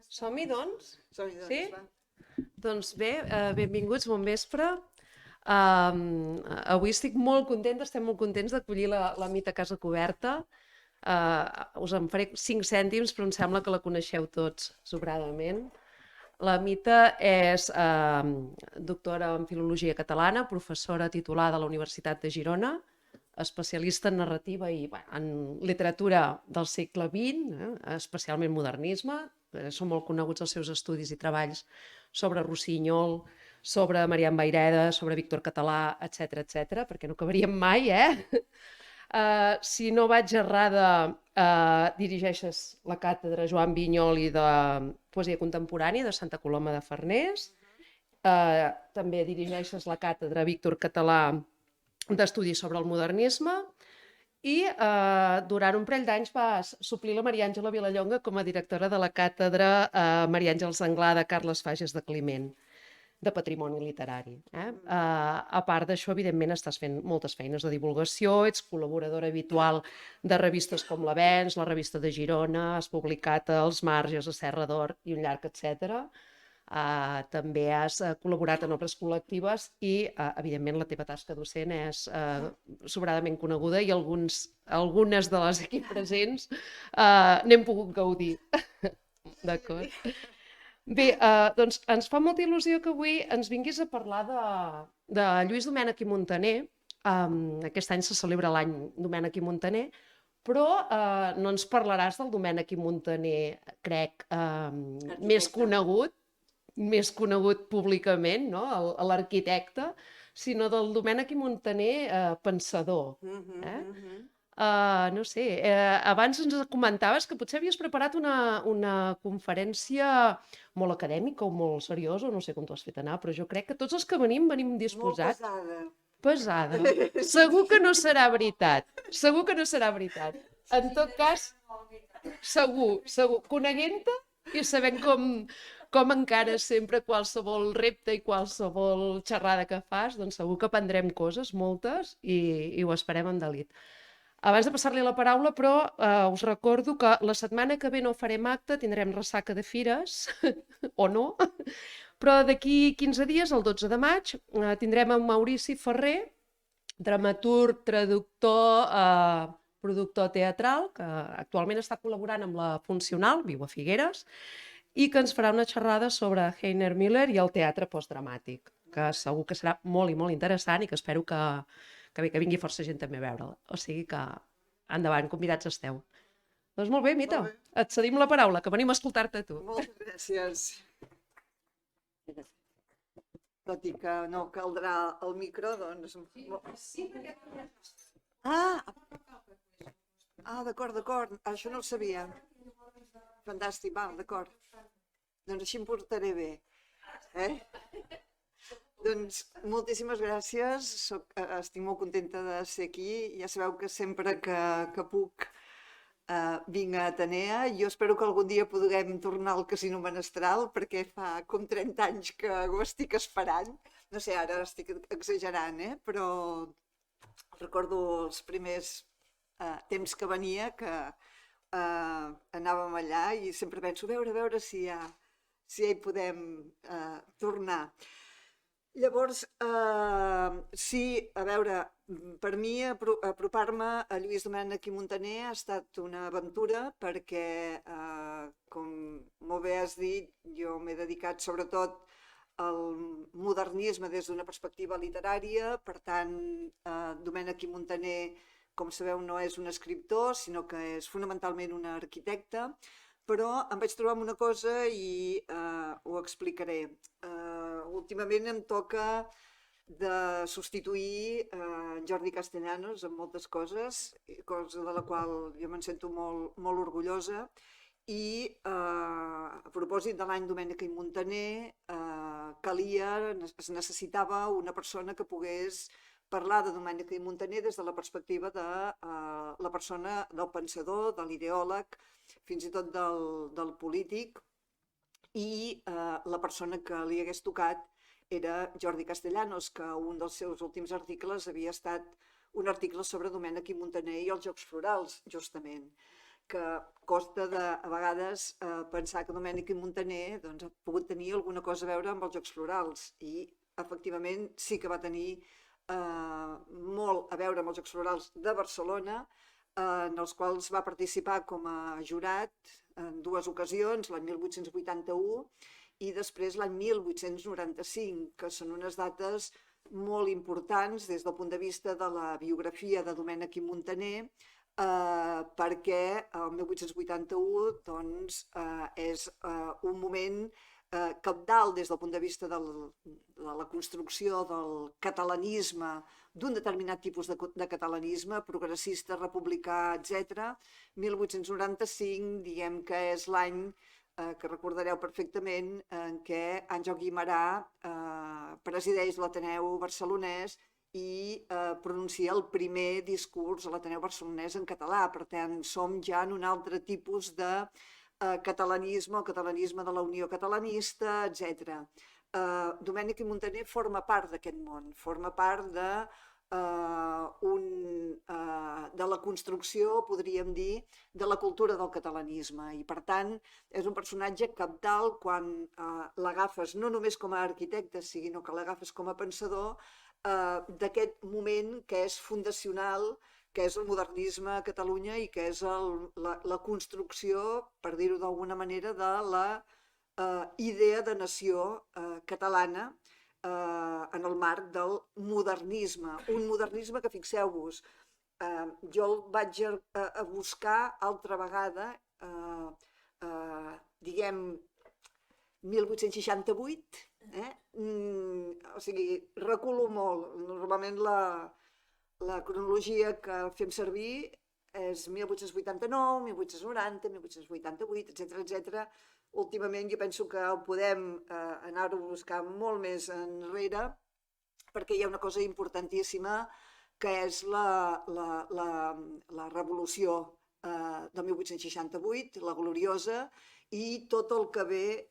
Som-hi, doncs? Som-hi, Sí? doncs, va. Doncs bé, benvinguts, bon vespre. Avui estic molt contenta, estem molt contents d'acollir la Mita Casa Coberta. Us en faré 5 cèntims, però em sembla que la coneixeu tots sobradament. La Mita és doctora en Filologia Catalana, professora titular de la Universitat de Girona, especialista en narrativa i en literatura del segle XX, especialment modernisme. Són molt coneguts els seus estudis i treballs sobre Rossinyol, sobre Marian Vayreda, sobre Víctor Català, etc etc, perquè no acabaríem mai, eh? Si no vaig errada, dirigeixes la càtedra Joan Vinyoli de Poesia Contemporània de Santa Coloma de Farners. També dirigeixes la càtedra Víctor Català d'Estudis sobre el Modernisme i durant un parell d'anys vas suplir la Maria Àngela Vilallonga com a directora de la càtedra Maria Àngels Anglada Carles Fages de Climent de Patrimoni Literari. A part d'això, evidentment, estàs fent moltes feines de divulgació, ets col·laboradora habitual de revistes com l'Avenç, la revista de Girona, has publicat a Els Marges, a Serra d'Or i un llarg, etc. També has col·laborat en obres col·lectives i, evidentment, la teva tasca docent és sobradament coneguda i algunes de les aquí presents n'hem pogut gaudir. D'acord? Bé, doncs ens fa molta il·lusió que avui ens vinguis a parlar de Lluís Domènech i Muntaner. Aquest any se celebra l'any Domènech i Muntaner, però no ens parlaràs del Domènech i Muntaner, crec, més conegut públicament, no? L'arquitecte, sinó del Domènech i Muntaner pensador. No sé, abans ens comentaves que potser havies preparat una conferència molt acadèmica o molt seriosa, o no sé com t'ho has fet anar, però jo crec que tots els que venim disposats. Molt pesada. Pesada. Segur que no serà veritat. Segur que no serà veritat. En tot cas, segur. Coneguent-te i sabent com encares sempre qualsevol repte i qualsevol xerrada que fas, doncs segur que aprendrem coses, moltes, i ho esperem amb delit. Abans de passar-li la paraula, però, us recordo que la setmana que ve no farem acte, tindrem ressaca de fires, o no, però d'aquí 15 dies, el 12 de maig, tindrem en Maurici Ferrer, dramaturg, traductor, productor teatral, que actualment està col·laborant amb la Funcional, viu a Figueres, i que ens farà una xerrada sobre Heiner Müller i el teatre postdramàtic, que segur que serà molt i molt interessant i que espero que vingui força gent també a veure'l. O sigui que, endavant, convidats esteu. Doncs molt bé, Mita, et cedim la paraula, que venim a escoltar-te a tu. Moltes gràcies. Tot i que no caldrà el micro, doncs... D'acord. Això no ho sabia. Fantàstic, d'acord. Doncs així em portaré bé. Doncs moltíssimes gràcies, estic molt contenta de ser aquí, ja sabeu que sempre que puc vinc a Atenea. Jo espero que algun dia puguem tornar al Casino Menestral, perquè fa com 30 anys que ho estic esperant. No sé, ara estic exagerant, però recordo els primers temps que venia, que anàvem allà i sempre penso, a veure si ja hi podem tornar. Llavors, sí, a veure, per mi apropar-me a Lluís Domènech i Muntaner ha estat una aventura perquè, com molt bé has dit, jo m'he dedicat sobretot al modernisme des d'una perspectiva literària, per tant, Domènech i Muntaner, com sabeu, no és un escriptor, sinó que és fonamentalment un arquitecte, però em vaig trobar amb una cosa i ho explicaré. Últimament em toca de substituir Jordi Castellanos en moltes coses, cosa de la qual jo me'n sento molt, molt orgullosa, i a propòsit de l'any Domènech i Muntaner es necessitava una persona que pogués parlar de Domènech i Muntaner des de la perspectiva de la persona, del pensador, de l'ideòleg, fins i tot del polític, i la persona que li hagués tocat era Jordi Castellanos, que un dels seus últims articles havia estat un article sobre Domènech i Muntaner i els Jocs Florals, justament. que costa a vegades pensar que Domènech i Montaner doncs, ha pogut tenir alguna cosa a veure amb els Jocs Florals i efectivament sí que va tenir molt a veure amb els Jocs Florals de Barcelona, en els quals va participar com a jurat en dues ocasions, l'any 1881 i després l'any 1895, que són unes dates molt importants des del punt de vista de la biografia de Domènech i Montaner, perquè el 1881 doncs, és un moment cabdal des del punt de vista de la construcció del catalanisme, d'un determinat tipus de catalanisme, progressista, republicà, etc. 1895, diguem que és l'any que recordareu perfectament, en què Àngel Guimerà presideix l'Ateneu Barcelonès i pronuncia el primer discurs a l'Ateneu Barcelonès en català. Per tant, som ja en un altre tipus de catalanisme, el catalanisme de la Unió Catalanista, etc. Domènech i Montaner forma part d'aquest món, forma part de la construcció, podríem dir, de la cultura del catalanisme i per tant és un personatge cabdal quan l'agafes no només com a arquitecte, sinó que l'agafes com a pensador d'aquest moment que és fundacional, que és el modernisme a Catalunya i que és la construcció, per dir-ho d'alguna manera, de la idea de nació catalana en el marc del modernisme. Un modernisme que, fixeu-vos, jo el vaig a buscar altra vegada, diguem, 1868, o sigui, reculo molt. Normalment la cronologia que fem servir és 1889, 1890, 1888, etc. Últimament jo penso que el podem anar-ho a buscar molt més enrere perquè hi ha una cosa importantíssima que és la revolució del 1868, la gloriosa, i tot el que ve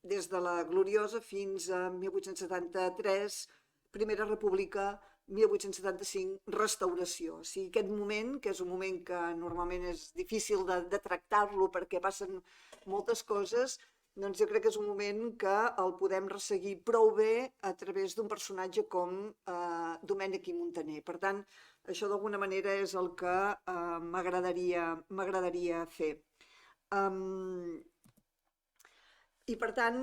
des de la gloriosa fins a 1873, Primera República, 1875, restauració. O sigui, aquest moment, que és un moment que normalment és difícil de tractar-lo perquè passen moltes coses, doncs jo crec que és un moment que el podem resseguir prou bé a través d'un personatge com Domènech i Montaner. Per tant, això d'alguna manera és el que m'agradaria fer. I per tant,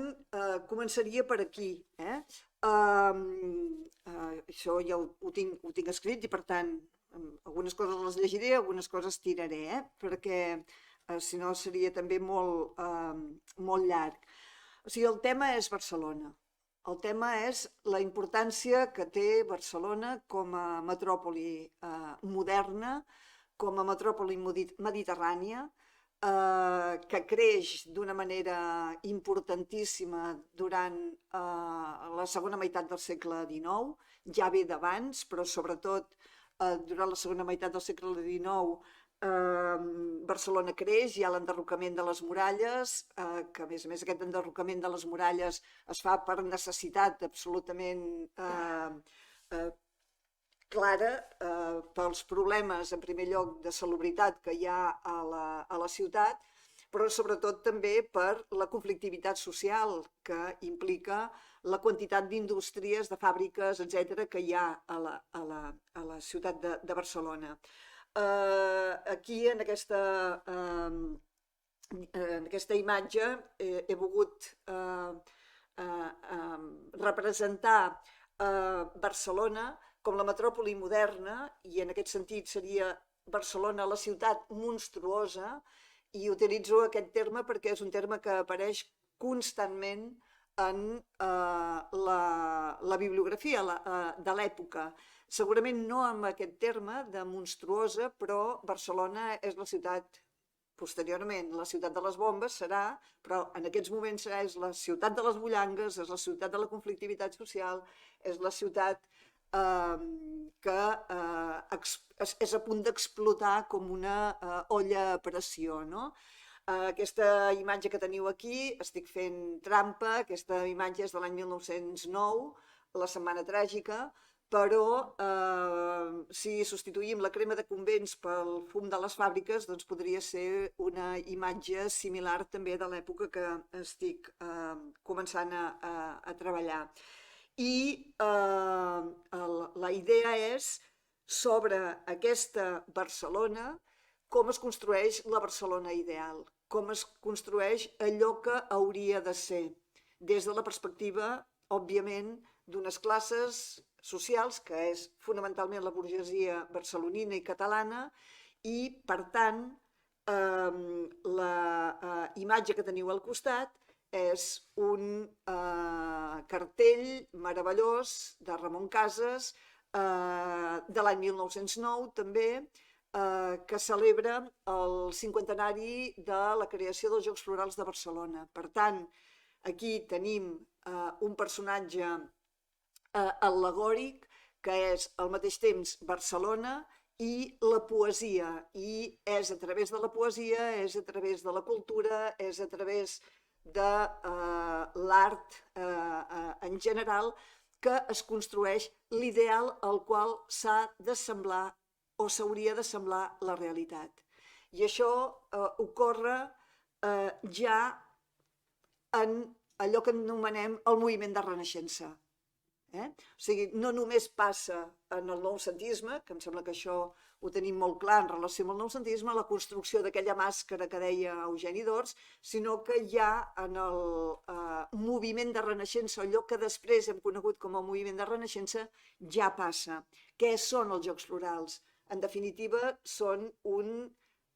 començaria per aquí. Això ja ho tinc escrit i per tant algunes coses les llegiré, algunes coses tiraré, perquè si no seria també molt llarg. O sigui, el tema és Barcelona. El tema és la importància que té Barcelona com a metròpoli moderna, com a metròpoli mediterrània, que creix d'una manera importantíssima durant la segona meitat del segle XIX, ja ve d'abans, però sobretot durant la segona meitat del segle XIX Barcelona creix, hi ha l'enderrocament de les muralles, que a més aquest enderrocament de les muralles es fa per necessitat absolutament clara pels problemes, en primer lloc, de salubritat que hi ha a la ciutat, però sobretot també per la conflictivitat social que implica la quantitat d'indústries, de fàbriques, etc., que hi ha a la ciutat de Barcelona. Aquí, en aquesta imatge, he volgut representar Barcelona com la metròpoli moderna, i en aquest sentit seria Barcelona la ciutat monstruosa, i utilitzo aquest terme perquè és un terme que apareix constantment en la bibliografia de l'època. Segurament no amb aquest terme de monstruosa, però Barcelona és la ciutat, posteriorment, la ciutat de les bombes serà, però en aquests moments és la ciutat de les bullangues, és la ciutat de la conflictivitat social, és la ciutat que és a punt d'explotar com una olla a pressió, no? Aquesta imatge que teniu aquí, estic fent trampa, aquesta imatge és de l'any 1909, la Setmana Tràgica, però si substituïm la crema de convents pel fum de les fàbriques, doncs podria ser una imatge similar també de l'època que estic començant a treballar. I la idea és, sobre aquesta Barcelona, com es construeix la Barcelona ideal, com es construeix allò que hauria de ser, des de la perspectiva, òbviament, d'unes classes socials, que és fonamentalment la burgesia barcelonina i catalana, i, per tant, la imatge que teniu al costat és un cartell meravellós de Ramon Casas, de l'any 1909 també, que celebra el 50enari de la creació dels Jocs Florals de Barcelona. Per tant, aquí tenim un personatge al·legòric, que és al mateix temps Barcelona i la poesia, i és a través de la poesia, és a través de la cultura, és a través de l'art en general, que es construeix l'ideal al qual s'ha d'assemblar o s'hauria d'assemblar la realitat. I això ocorre ja en allò que anomenem el moviment de Renaixença. O sigui, no només passa en el noucentisme, que em sembla que això ho tenim molt clar en relació amb el noucentisme, la construcció d'aquella màscara que deia Eugeni d'Ors, sinó que ja en el moviment de Renaixença, allò que després hem conegut com el moviment de Renaixença, ja passa. Què són els Jocs Florals? En definitiva, són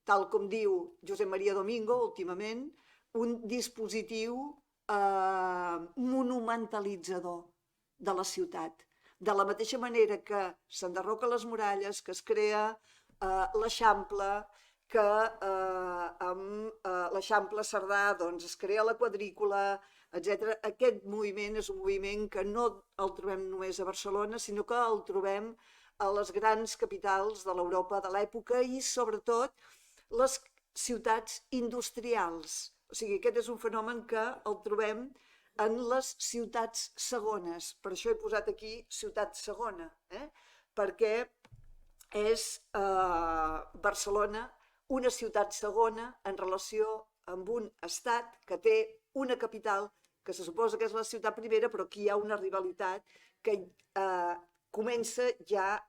tal com diu Josep Maria Domingo últimament, un dispositiu monumentalitzador de la ciutat. De la mateixa manera que s'enderroquen les muralles, que es crea l'Eixample, que amb l'Eixample Cerdà es crea la quadrícula, etc. Aquest moviment és un moviment que no el trobem només a Barcelona, sinó que el trobem a les grans capitals de l'Europa de l'època i, sobretot, les ciutats industrials. O sigui, aquest és un fenomen que el trobem en les ciutats segones. Per això he posat aquí ciutat segona, perquè és Barcelona una ciutat segona en relació amb un estat que té una capital que se suposa que és la ciutat primera, però aquí hi ha una rivalitat que comença ja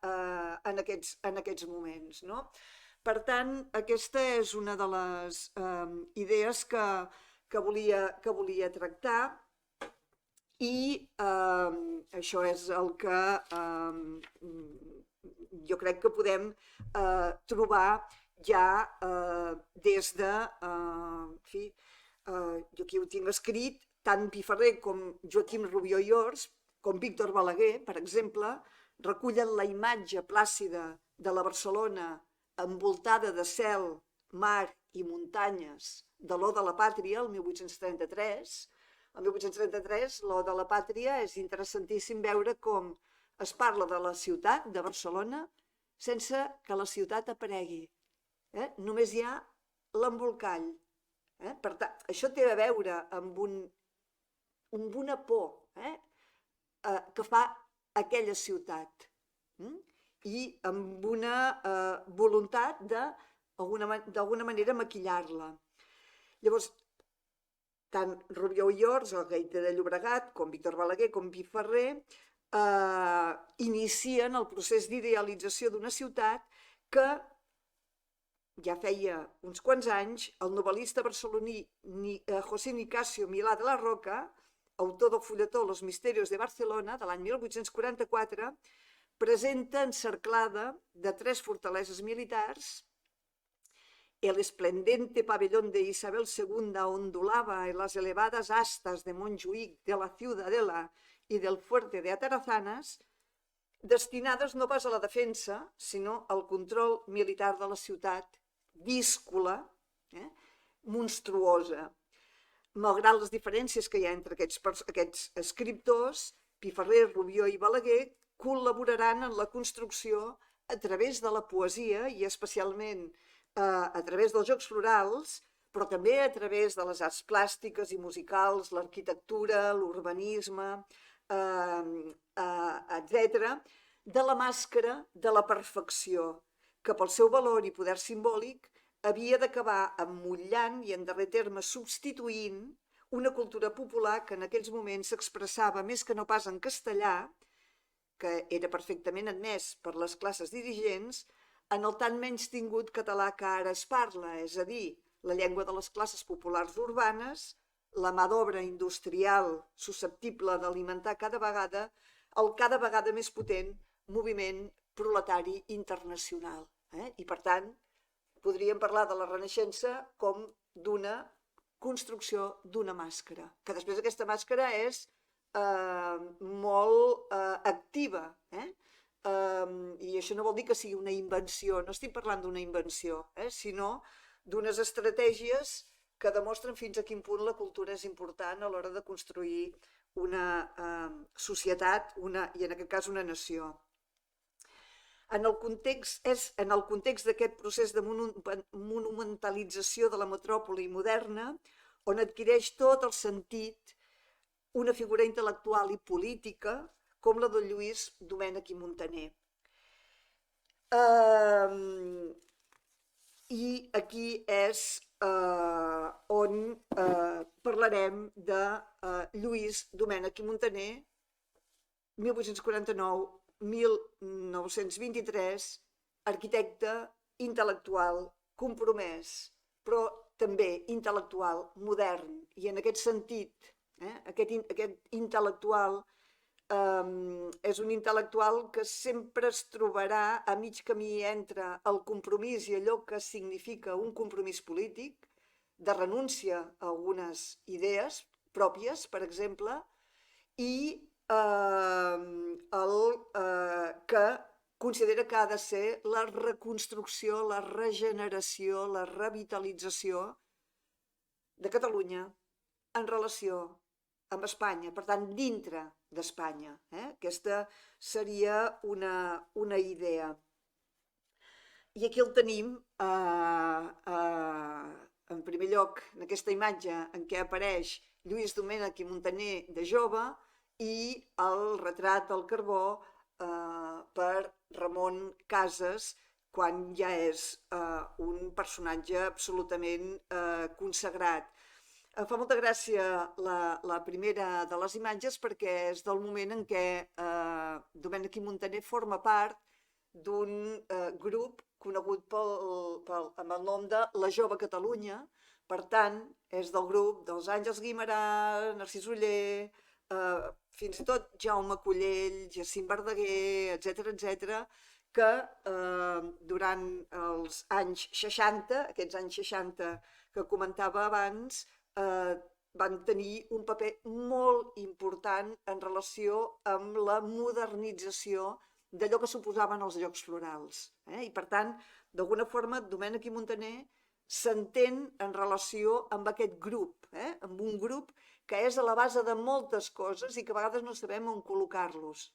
en aquests moments, no? Per tant, aquesta és una de les idees que volia tractar, i això és el que jo crec que podem trobar ja des de, jo aquí ho tinc escrit, tant Piferrer com Joaquim Rubió i Ors, com Víctor Balaguer, per exemple, recullen la imatge plàcida de la Barcelona envoltada de cel, mar i muntanyes de l'O de la Pàtria, el 1833. El 1833, l'O de la Pàtria, és interessantíssim veure com es parla de la ciutat de Barcelona sense que la ciutat aparegui. Només hi ha l'embolcall. Per tant, això té a veure amb una por que fa aquella ciutat i amb una voluntat d'alguna manera maquillar-la. Llavors, tant Rubió i Ors, el Gaiter de Llobregat, com Víctor Balaguer, com Piferrer, inicien el procés d'idealització d'una ciutat que ja feia uns quants anys el novel·lista barceloní José Nicasio Milà de la Roca, autor del fulletó Los Misterios de Barcelona, de l'any 1844, presenta encerclada de 3 fortaleses militars. El esplendente pabellón de Isabel II ondulaba en las elevadas astas de Montjuïc, de la Ciudadela y del fuerte de Atarazanas, destinades no pas a la defensa, sinó al control militar de la ciutat, díscola, monstruosa. Malgrat les diferències que hi ha entre aquests escriptors, Piferrer, Rubió i Balaguer col·laboraran en la construcció a través de la poesia i especialment a través dels Jocs Florals, però també a través de les arts plàstiques i musicals, l'arquitectura, l'urbanisme, etc., de la màscara de la perfecció, que pel seu valor i poder simbòlic havia d'acabar emmotllant i, en darrer terme, substituint una cultura popular que en aquells moments s'expressava més que no pas en castellà, que era perfectament admès per les classes dirigents, en el tan menystingut català que ara es parla, és a dir, la llengua de les classes populars urbanes, la mà d'obra industrial susceptible d'alimentar cada vegada el cada vegada més potent moviment proletari internacional. I per tant, podríem parlar de la Renaixença com d'una construcció d'una màscara, que després aquesta màscara és molt activa, i això no vol dir que sigui una invenció, no estic parlant d'una invenció, sinó d'unes estratègies que demostren fins a quin punt la cultura és important a l'hora de construir una societat, i en aquest cas una nació. En el context d'aquest procés de monumentalització de la metròpoli moderna, on adquireix tot el sentit una figura intel·lectual i política com la de Lluís Domènech i Muntaner. I aquí és on parlarem de Lluís Domènech i Muntaner, 1849-1923, arquitecte, intel·lectual, compromès, però també intel·lectual modern. I en aquest sentit, aquest intel·lectual és un intel·lectual que sempre es trobarà a mig camí entre el compromís i allò que significa un compromís polític, de renúncia a algunes idees pròpies, per exemple, i el que considera que ha de ser la reconstrucció, la regeneració, la revitalització de Catalunya en relació amb Espanya, per tant, dintre d'Espanya. Aquesta seria una idea. I aquí el tenim, en primer lloc, en aquesta imatge en què apareix Lluís Domènech i Muntaner de jove i el retrat al carbó per Ramon Casas, quan ja és un personatge absolutament consagrat. Fa molta gràcia la primera de les imatges perquè és del moment en què Domènech i Muntaner forma part d'un grup conegut amb el nom de La Jove Catalunya. Per tant, és del grup dels Àngels Guimerà, Narcís Oller, fins i tot Jaume Collell, Jacint Verdaguer, etc., que durant els anys 60, aquests anys 60 que comentava abans, van tenir un paper molt important en relació amb la modernització d'allò que suposaven els Jocs Florals. I per tant, d'alguna forma, Domènech i Muntaner s'entén en relació amb aquest grup, amb un grup que és a la base de moltes coses i que a vegades no sabem on col·locar-los.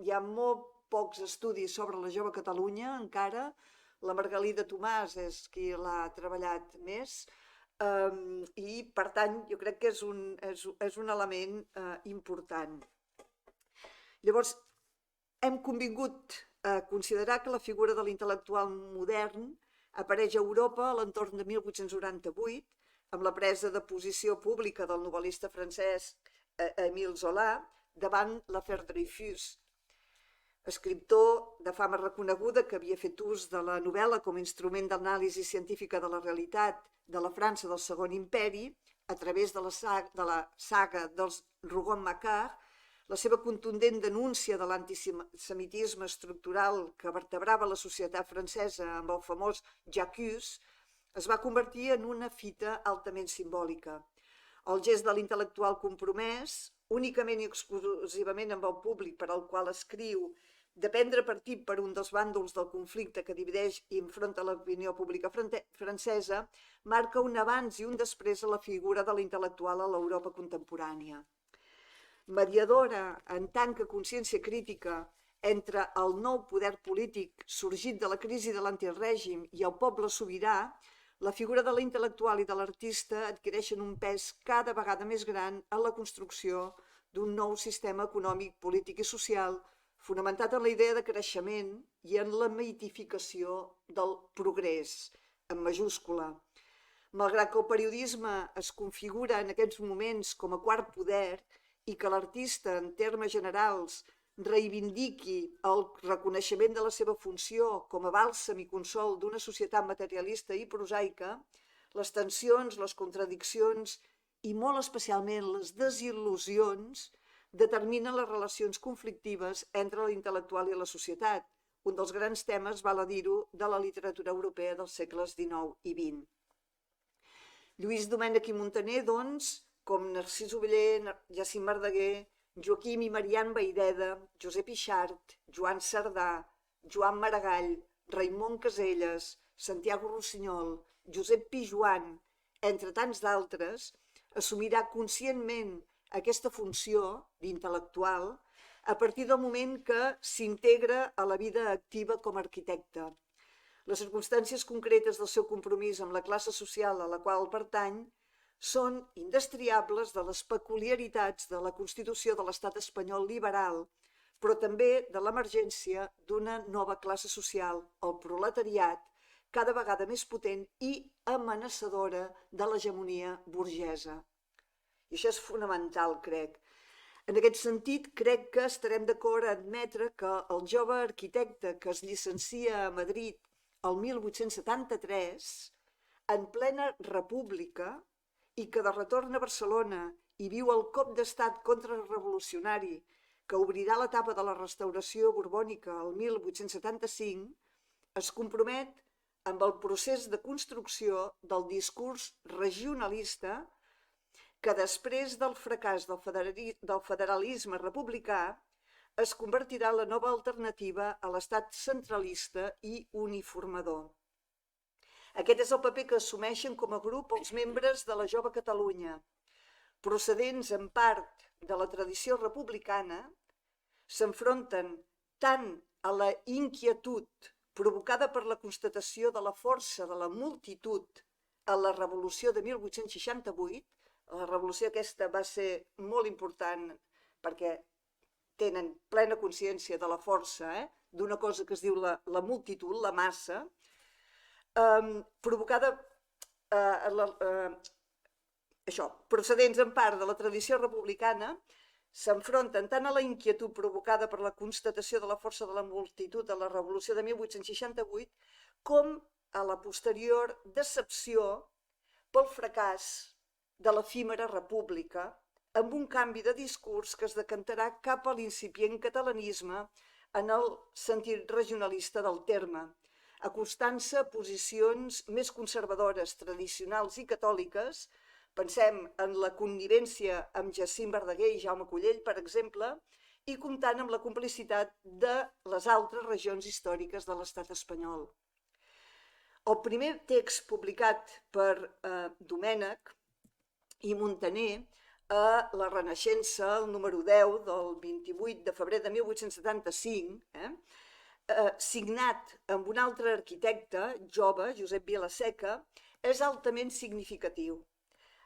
Hi ha molt pocs estudis sobre la Jove Catalunya encara, la Margalida Tomàs és qui l'ha treballat més, i per tant jo crec que és un element important. Llavors, hem convingut a considerar que la figura de l'intel·lectual modern apareix a Europa a l'entorn de 1898, amb la presa de posició pública del novel·lista francès Émile Zola davant l'Affaire Dreyfus, escriptor de fama reconeguda que havia fet ús de la novel·la com a instrument d'anàlisi científica de la realitat de la França del Segon Imperi, a través de la saga dels Rougon-Macquart. La seva contundent denúncia de l'antisemitisme estructural que vertebrava la societat francesa amb el famós J'accuse es va convertir en una fita altament simbòlica. El gest de l'intel·lectual compromès, únicament i exclusivament amb el públic per al qual escriu, de prendre partit per un dels bàndols del conflicte que divideix i enfronta l'opinió pública francesa, marca un abans i un després a la figura de l'intel·lectual a l'Europa contemporània. Mediadora en tant que consciència crítica entre el nou poder polític sorgit de la crisi de l'antirègim i el poble sobirà, la figura de l'intel·lectual i de l'artista adquireixen un pes cada vegada més gran en la construcció d'un nou sistema econòmic, polític i social fonamentat en la idea de creixement i en la mitificació del progrés, en majúscula. Malgrat que el periodisme es configura en aquests moments com a quart poder i que l'artista, en termes generals, reivindiqui el reconeixement de la seva funció com a bàlsam i consol d'una societat materialista i prosaica, les tensions, les contradiccions i molt especialment les desil·lusions determinen les relacions conflictives entre l'intel·lectual i la societat, un dels grans temes, val a dir-ho, de la literatura europea dels segles XIX i XX. Lluís Domènech i Muntaner, doncs, com Narcís Oveller, Jacint Verdaguer, Joaquim i Marian Vayreda, Josep Yxart, Joan Cerdà, Joan Maragall, Raimon Caselles, Santiago Rossinyol, Josep Pijoan, entre tants d'altres, assumirà conscientment aquesta funció d'intel·lectual a partir del moment que s'integra a la vida activa com a arquitecte. Les circumstàncies concretes del seu compromís amb la classe social a la qual pertany són indestriables de les peculiaritats de la Constitució de l'Estat espanyol liberal, però també de l'emergència d'una nova classe social, el proletariat, cada vegada més potent i amenaçadora de l'hegemonia burgesa. I això és fonamental, crec. En aquest sentit, crec que estarem d'acord a admetre que el jove arquitecte que es llicencia a Madrid el 1873, en plena república, i que de retorn a Barcelona hi viu el cop d'estat contrarrevolucionari que obrirà l'etapa de la restauració borbònica el 1875, es compromet amb el procés de construcció del discurs regionalista que després del fracàs del federalisme republicà es convertirà en la nova alternativa a l'estat centralista i uniformador. Aquest és el paper que assumeixen com a grup els membres de la Jove Catalunya, procedents en part de la tradició republicana, s'enfronten tant a la inquietud provocada per la constatació de la força de la multitud a la revolució de 1868, la revolució aquesta va ser molt important perquè tenen plena consciència de la força d'una cosa que es diu la multitud, la massa, provocada procedents en part de la tradició republicana, s'enfronten tant a la inquietud provocada per la constatació de la força de la multitud a la revolució de 1868 com a la posterior decepció pel fracàs de l'efímera república amb un canvi de discurs que es decantarà cap a l'incipient catalanisme en el sentit regionalista del terme, acostant-se a posicions més conservadores, tradicionals i catòliques. Pensem en la connivència amb Jacint Verdaguer i Jaume Collell, per exemple, i comptant amb la complicitat de les altres regions històriques de l'estat espanyol. El primer text publicat per Domènech i Muntaner a La Renaixença, el número 10 del 28 de febrer de 1875, signat amb un altre arquitecte jove, Josep Vilaseca, és altament significatiu.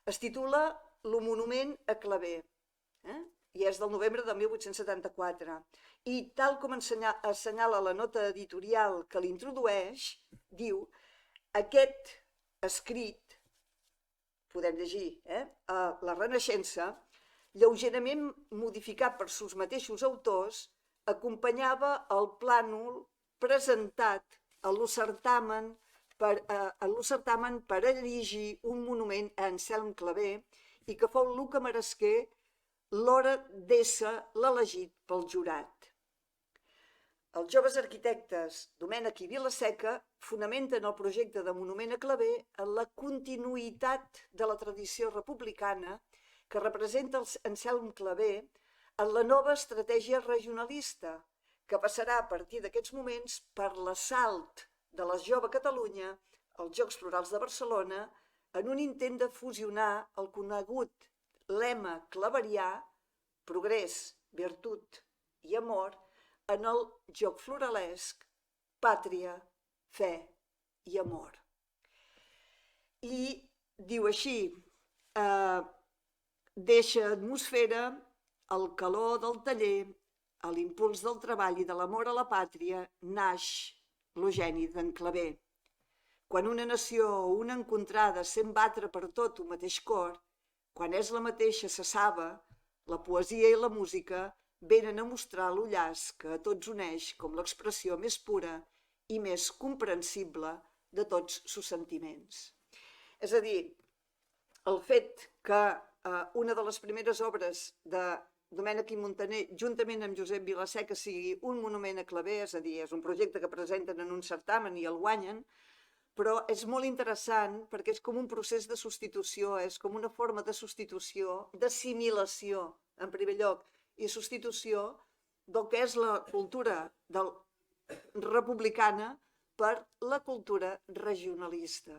Es titula Lo monument a Clavé, i és del novembre de 1874. I tal com assenyala la nota editorial que l'introdueix, diu: aquest escrit, podem llegir, a La Renaixença, lleugerament modificat per sus mateixos autors, acompanyava el plànol presentat a l'Ocertamen per erigir un monument a Anselm Clavé i que fou Luca Maresquer l'hora d'ésser l'elegit pel jurat. Els joves arquitectes Domènech i Vilaseca fonamenten el projecte de monument a Clavé en la continuïtat de la tradició republicana que representa Anselm Clavé en la nova estratègia regionalista, que passarà a partir d'aquests moments per l'assalt de la Jove Catalunya als Jocs Florals de Barcelona en un intent de fusionar el conegut lema claverià, progrés, virtut i amor, en el joc floralesc, pàtria, fe i amor. I diu així, deixa atmosfera, el calor del taller, a l'impuls del treball i de l'amor a la pàtria, naix l'Eugeni d'en Clavé. Quan una nació o una encontrada sent batre per tot un mateix cor, quan és la mateixa se saba, la poesia i la música venen a mostrar l'ullaç que a tots uneix com l'expressió més pura i més comprensible de tots sus sentiments. És a dir, el fet que una de les primeres obres de Domènech i Muntaner, juntament amb Josep Vilaseca, sigui un monument a Clavé, és a dir, és un projecte que presenten en un certamen i el guanyen, però és molt interessant perquè és com un procés de substitució, és com una forma de substitució, d'assimilació, en primer lloc, i substitució del que és la cultura republicana per la cultura regionalista.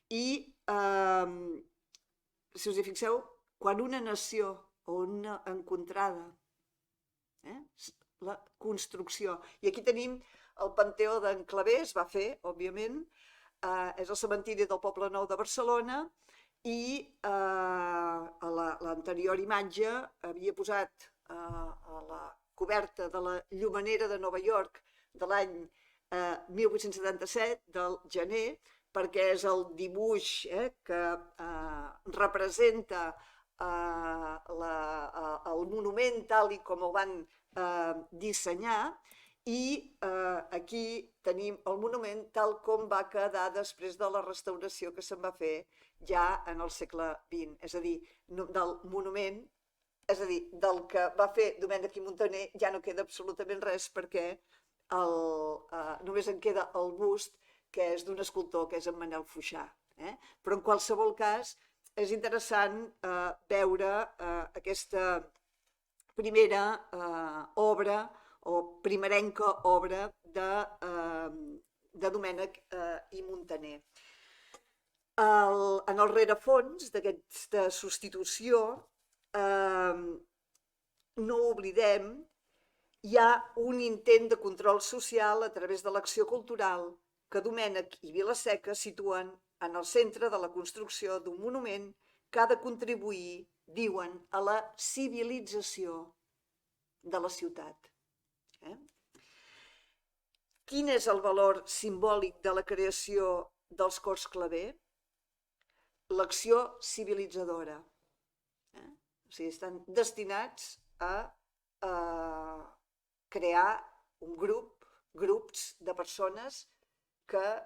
I, si us hi fixeu, quan una nació o una encontrada, la construcció, i aquí tenim el Panteó d'en Clavé, es va fer, òbviament, és el cementiri del Poble Nou de Barcelona, i a l'anterior imatge havia posat a la coberta de la Llumenera de Nova York de l'any 1877, del gener, perquè és el dibuix que representa el monument tal i com el van dissenyar, i aquí tenim el monument tal com va quedar després de la restauració que se'n va fer ja en el segle XX. És a dir, del monument, és a dir, del que va fer Domènech i Muntaner ja no queda absolutament res perquè només en queda el bust, que és d'un escultor, que és en Manel Foixà. Però en qualsevol cas és interessant veure aquesta primera obra o primerenca obra de Domènech i Muntaner. En el rerefons d'aquesta substitució, no oblidem, hi ha un intent de control social a través de l'acció cultural que Domènech i Vilaseca situen en el centre de la construcció d'un monument que ha de contribuir, diuen, a la civilització de la ciutat. Quin és el valor simbòlic de la creació dels cors Clavé? L'acció civilitzadora. O sigui, estan destinats a crear grups de persones que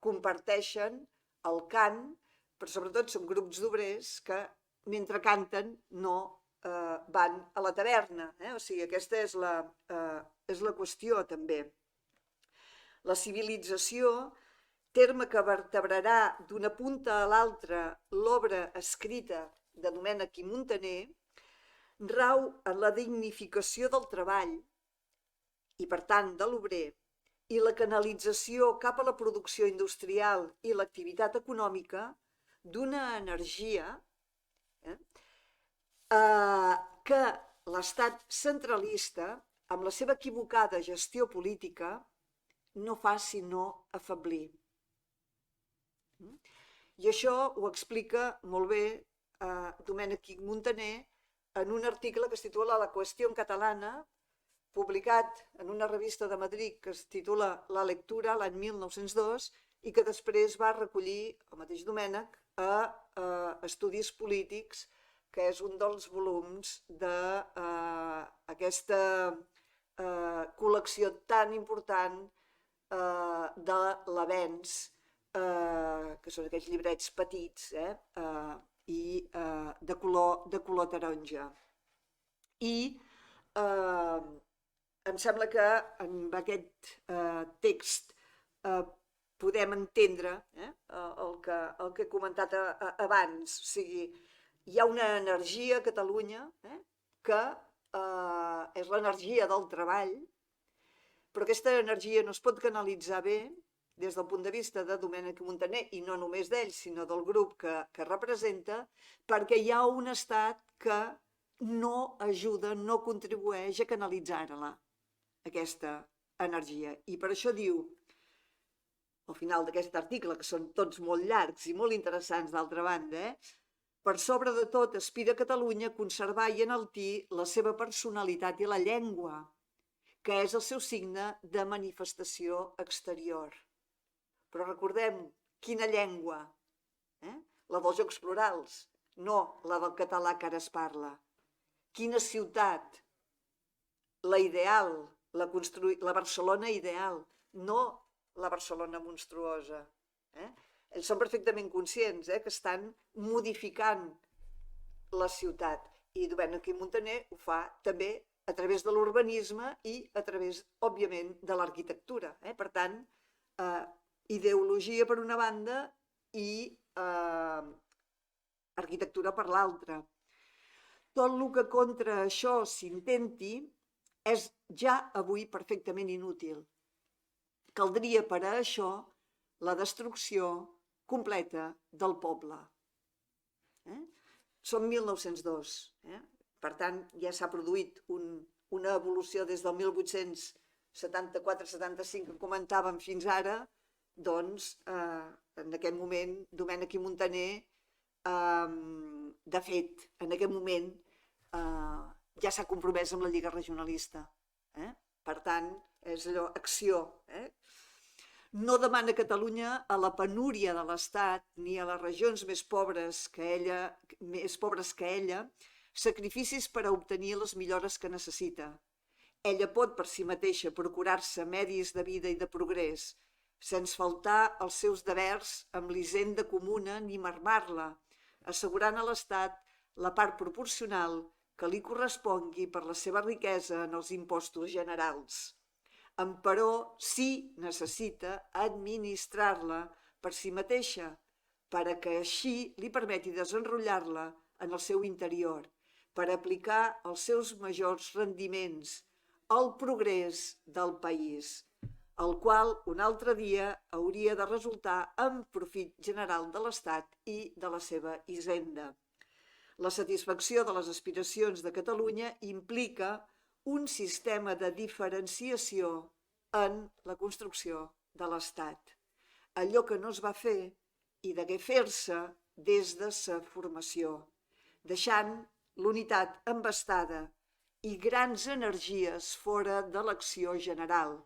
comparteixen el cant, però sobretot són grups d'obrers que mentre canten no van a la taverna. O sigui, aquesta és la qüestió també. La civilització, terme que vertebrarà d'una punta a l'altra l'obra escrita de Domènech i Muntaner, rau en la dignificació del treball i, per tant, de l'obrer, i la canalització cap a la producció industrial i l'activitat econòmica d'una energia que l'estat centralista, amb la seva equivocada gestió política, no fa sinó afeblir. I això ho explica molt bé Domènech i Muntaner en un article que es titula La qüestió catalana, publicat en una revista de Madrid que es titula La lectura l'any 1902 i que després va recollir el mateix Domènech a Estudis polítics, que és un dels volums d'aquesta col·lecció tan important de l'avenç, que són aquells llibrets petits i de color taronja. I em sembla que en aquest text podem entendre el que he comentat abans. O sigui, hi ha una energia a Catalunya que és l'energia del treball, però aquesta energia no es pot canalitzar bé des del punt de vista de Domènech i Muntaner, i no només d'ell, sinó del grup que representa, perquè hi ha un estat que no ajuda, no contribueix a canalitzar-la, aquesta energia. I per això diu, al final d'aquest article, que són tots molt llargs i molt interessants d'altra banda, Per sobre de tot, aspira Catalunya a conservar i enaltir la seva personalitat i la llengua, que és el seu signe de manifestació exterior. Però recordem, quina llengua? La dels Jocs Florals, no la del català que ara es parla. Quina ciutat? La ideal, la Barcelona ideal, no la Barcelona monstruosa. Ells són perfectament conscients que estan modificant la ciutat. I Domènech i Montaner ho fa també a través de l'urbanisme i a través, òbviament, de l'arquitectura. Per tant, ideologia per una banda i arquitectura per l'altra. Tot el que contra això s'intenti és ja avui perfectament inútil. Caldria per a això la destrucció completa del poble. Som 1902, per tant ja s'ha produït una evolució des del 1874-75 que comentàvem fins ara, doncs en aquest moment Domènech i Montaner, de fet, en aquest moment ja s'ha compromès amb la Lliga Regionalista. Per tant, és allò, acció. No demana Catalunya a la penúria de l'Estat ni a les regions més pobres que ella sacrificis per a obtenir les millores que necessita. Ella pot per si mateixa procurar-se medis de vida i de progrés, sense faltar els seus devers amb l'hisenda comuna ni marmar-la, assegurant a l'Estat la part proporcional que li correspongui per la seva riquesa en els impostos generals. Emperò sí necessita administrar-la per si mateixa, per a que així li permeti desenrotllar-la en el seu interior, per aplicar els seus majors rendiments al progrés del país, el qual un altre dia hauria de resultar en profit general de l'Estat i de la seva hisenda. La satisfacció de les aspiracions de Catalunya implica un sistema de diferenciació en la construcció de l'Estat. Allò que no es va fer i degué fer-se des de sa formació, deixant l'unitat embastada i grans energies fora de l'acció general.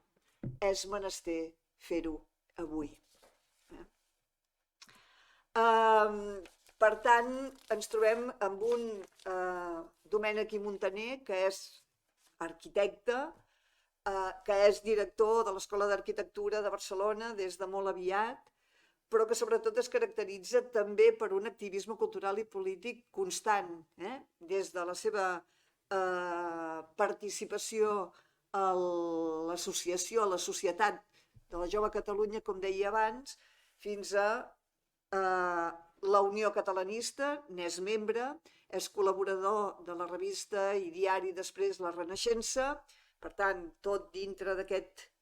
És menester fer-ho avui. Per tant, ens trobem amb un Domènech i Montaner, que és arquitecte, que és director de l'Escola d'Arquitectura de Barcelona des de molt aviat, però que sobretot es caracteritza també per un activisme cultural i polític constant, des de la seva participació a l'associació, a la Societat de la Jove Catalunya, com deia abans, fins a la Unió Catalanista, n'és membre, és col·laborador de la revista i diari després La Renaixença, per tant, tot dintre d'aquest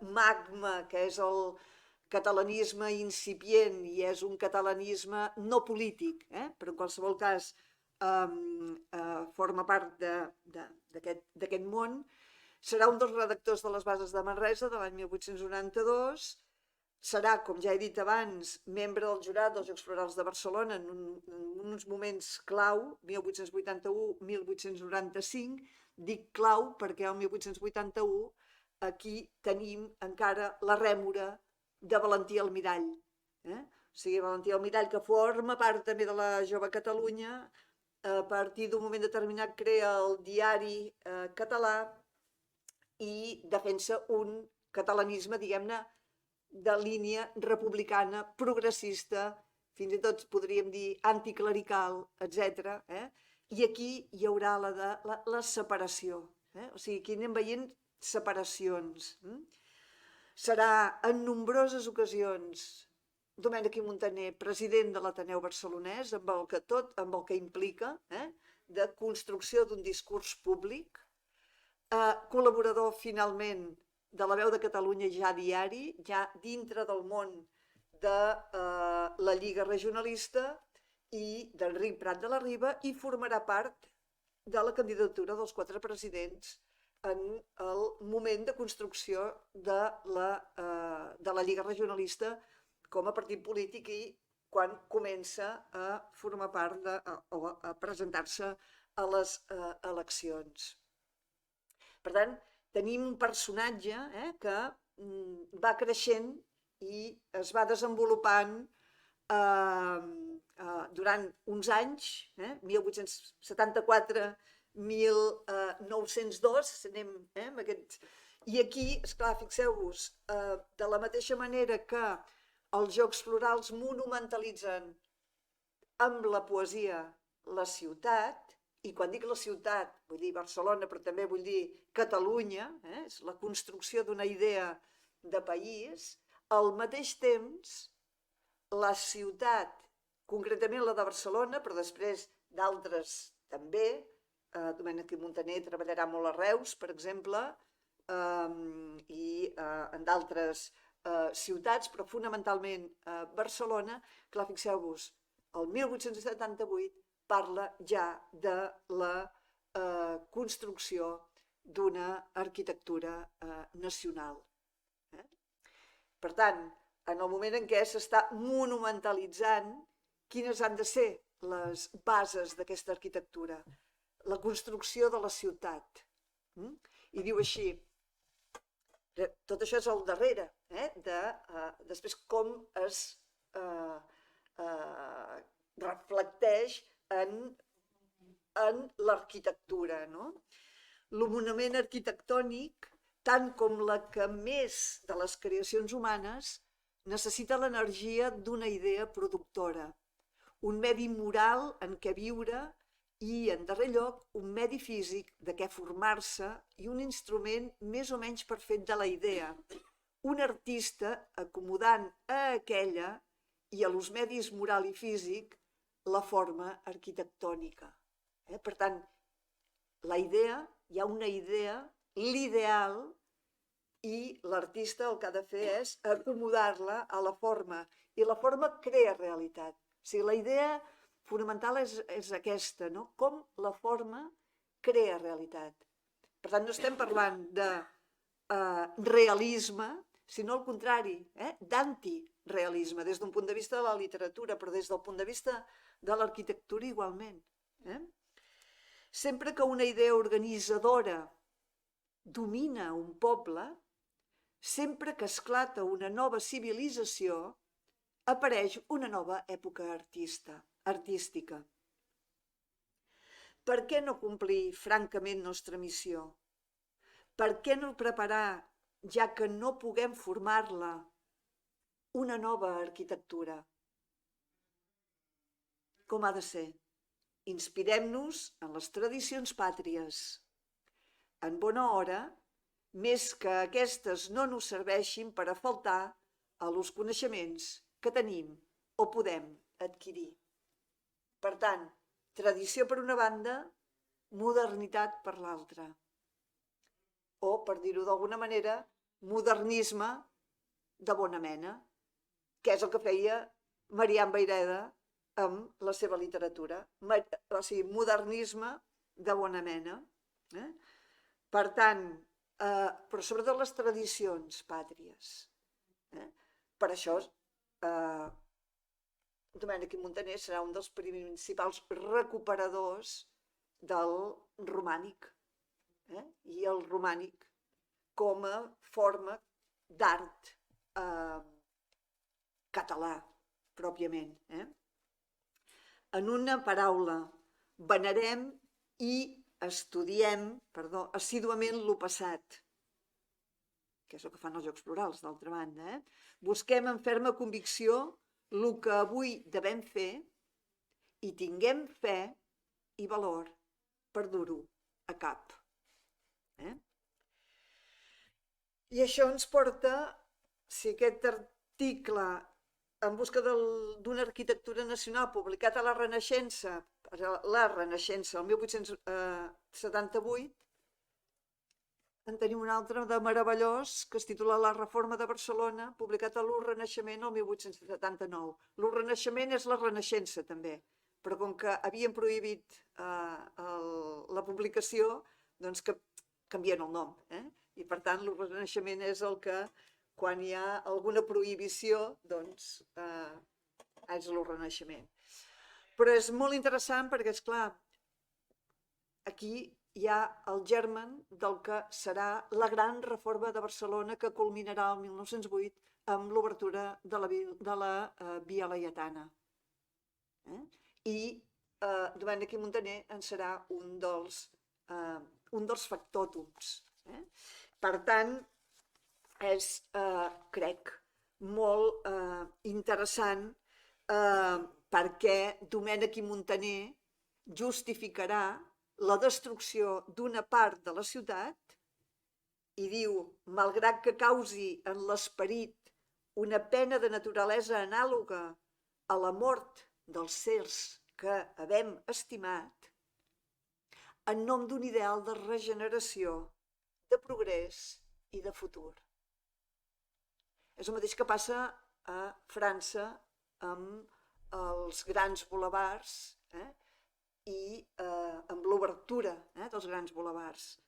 magma que és el catalanisme incipient i és un catalanisme no polític, però en qualsevol cas forma part d'aquest món. Serà un dels redactors de les Bases de Manresa de l'any 1892, serà, com ja he dit abans, membre del jurat dels Jocs Florals de Barcelona en uns moments clau, 1881-1895, dic clau perquè el 1881 aquí tenim encara la rèmora de Valentí Almirall. O sigui, Valentí Almirall, que forma part també de la Jove Catalunya, a partir d'un moment determinat crea el diari català i defensa un catalanisme, diguem-ne, de línia republicana, progressista, fins i tot podríem dir anticlerical, etc. I aquí hi haurà la separació. O sigui, aquí anem veient separacions. Serà en nombroses ocasions Domènech i Montaner president de l'Ateneu Barcelonès, amb el que implica, de construcció d'un discurs públic, col·laborador finalment de la Veu de Catalunya ja diari, ja dintre del món de la Lliga Regionalista i d'Enric Prat de la Riba, i formarà part de la candidatura dels 4 presidents en el moment de construcció de la Lliga Regionalista com a partit polític i quan comença a formar part o a presentar-se a les eleccions. Per tant, tenim un personatge que va creixent i es va desenvolupant durant uns anys, 1874-1902, anem amb aquest... I aquí, esclar, fixeu-vos, de la mateixa manera que els Jocs Florals monumentalitzen amb la poesia la ciutat, i quan dic la ciutat vull dir Barcelona, però també vull dir Catalunya, és la construcció d'una idea de país, al mateix temps la ciutat, concretament la de Barcelona, però després d'altres també, Domènec i Montaner treballarà molt a Reus, per exemple, i en d'altres ciutats, però fonamentalment Barcelona, clar, fixeu-vos, el 1878 parla ja de la construcció d'una arquitectura nacional. Per tant, en el moment en què s'està monumentalitzant, quines han de ser les bases d'aquesta arquitectura? La construcció de la ciutat. I diu així, tot això és al darrere, després com es reflecteix en l'arquitectura. El monument arquitectònic, tant com la que més de les creacions humanes, necessita l'energia d'una idea productora, un medi moral en què viure i, en darrer lloc, un medi físic de què formar-se i un instrument més o menys perfet de la idea, un artista acomodant a aquella i a los medis moral i físic la forma arquitectònica. Per tant, la idea, hi ha una idea, l'ideal, i l'artista el que ha de fer és acomodar-la a la forma, i la forma crea realitat. O sigui, la idea fonamental és aquesta, no? Com la forma crea realitat. Per tant, no estem parlant de realisme, sinó al contrari, d'antirealisme, des d'un punt de vista de la literatura, però des del punt de vista de l'arquitectura igualment. Sempre que una idea organitzadora domina un poble, sempre que esclata una nova civilització, apareix una nova època artística. Per què no complir francament nostra missió? Per què no preparar, ja que no puguem formar-la, una nova arquitectura? Com ha de ser? Inspirem-nos en les tradicions pàtries. En bona hora, més que aquestes no nos serveixin per a faltar a los coneixements que tenim o podem adquirir. Per tant, tradició per una banda, modernitat per l'altra. O, per dir-ho d'alguna manera, modernisme de bona mena, que és el que feia Marián Vayreda amb la seva literatura. O sigui, modernisme de bona mena. Per tant, però sobretot les tradicions pàtries. Per això, Domènec i Montaner serà un dels principals recuperadors del romànic. I el romànic com a forma d'art català, pròpiament. En una paraula, venerem i estudiem, assíduament lo passat, que és el que fan els Jocs Florals, d'altra banda. Busquem amb ferma convicció el que avui devem fer i tinguem fe i valor per dur-ho a cap. I això ens porta, si aquest article en busca d'una arquitectura nacional publicat a la Renaixença, el 1878, en tenim un altre de meravellós que es titula La Reforma de Barcelona, publicat a l'Ur Renaixement el 1879. L'Ur Renaixement és la Renaixença també, però com que havien prohibit la publicació, doncs que canvien el nom. I per tant l'Ur Renaixement és el que, quan hi ha alguna prohibició, doncs és el Renaixement. Però és molt interessant perquè, és clar, aquí hi ha el germen del que serà la gran reforma de Barcelona que culminarà el 1908 amb l'obertura de la Via Laietana. I Domènec i Muntaner en serà un dels factòtums. Per tant, és, crec, molt interessant perquè Domènec i Muntaner justificarà la destrucció d'una part de la ciutat i diu, malgrat que causi en l'esperit una pena de naturalesa anàloga a la mort dels sers que havem estimat, en nom d'un ideal de regeneració, de progrés i de futur. És el mateix que passa a França amb els grans bulevards i amb l'obertura dels grans bulevards.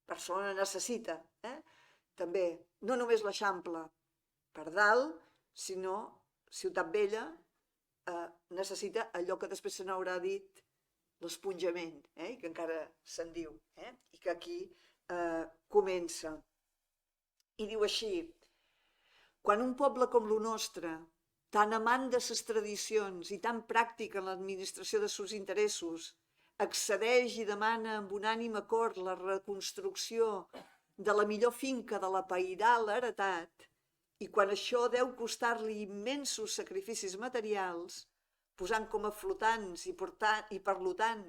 Barcelona necessita també, no només l'Eixample per dalt, sinó Ciutat Vella necessita allò que després se n'haurà dit l'esponjament, i que encara se'n diu, i que aquí comença. I diu així, quan un poble com el nostre, tan amant de ses tradicions i tan pràctic en l'administració de sus interessos, accedeix i demana amb un ànim acord la reconstrucció de la millor finca de la pairal heretat, i quan això deu costar-li immensos sacrificis materials, posant com a flotants i per tant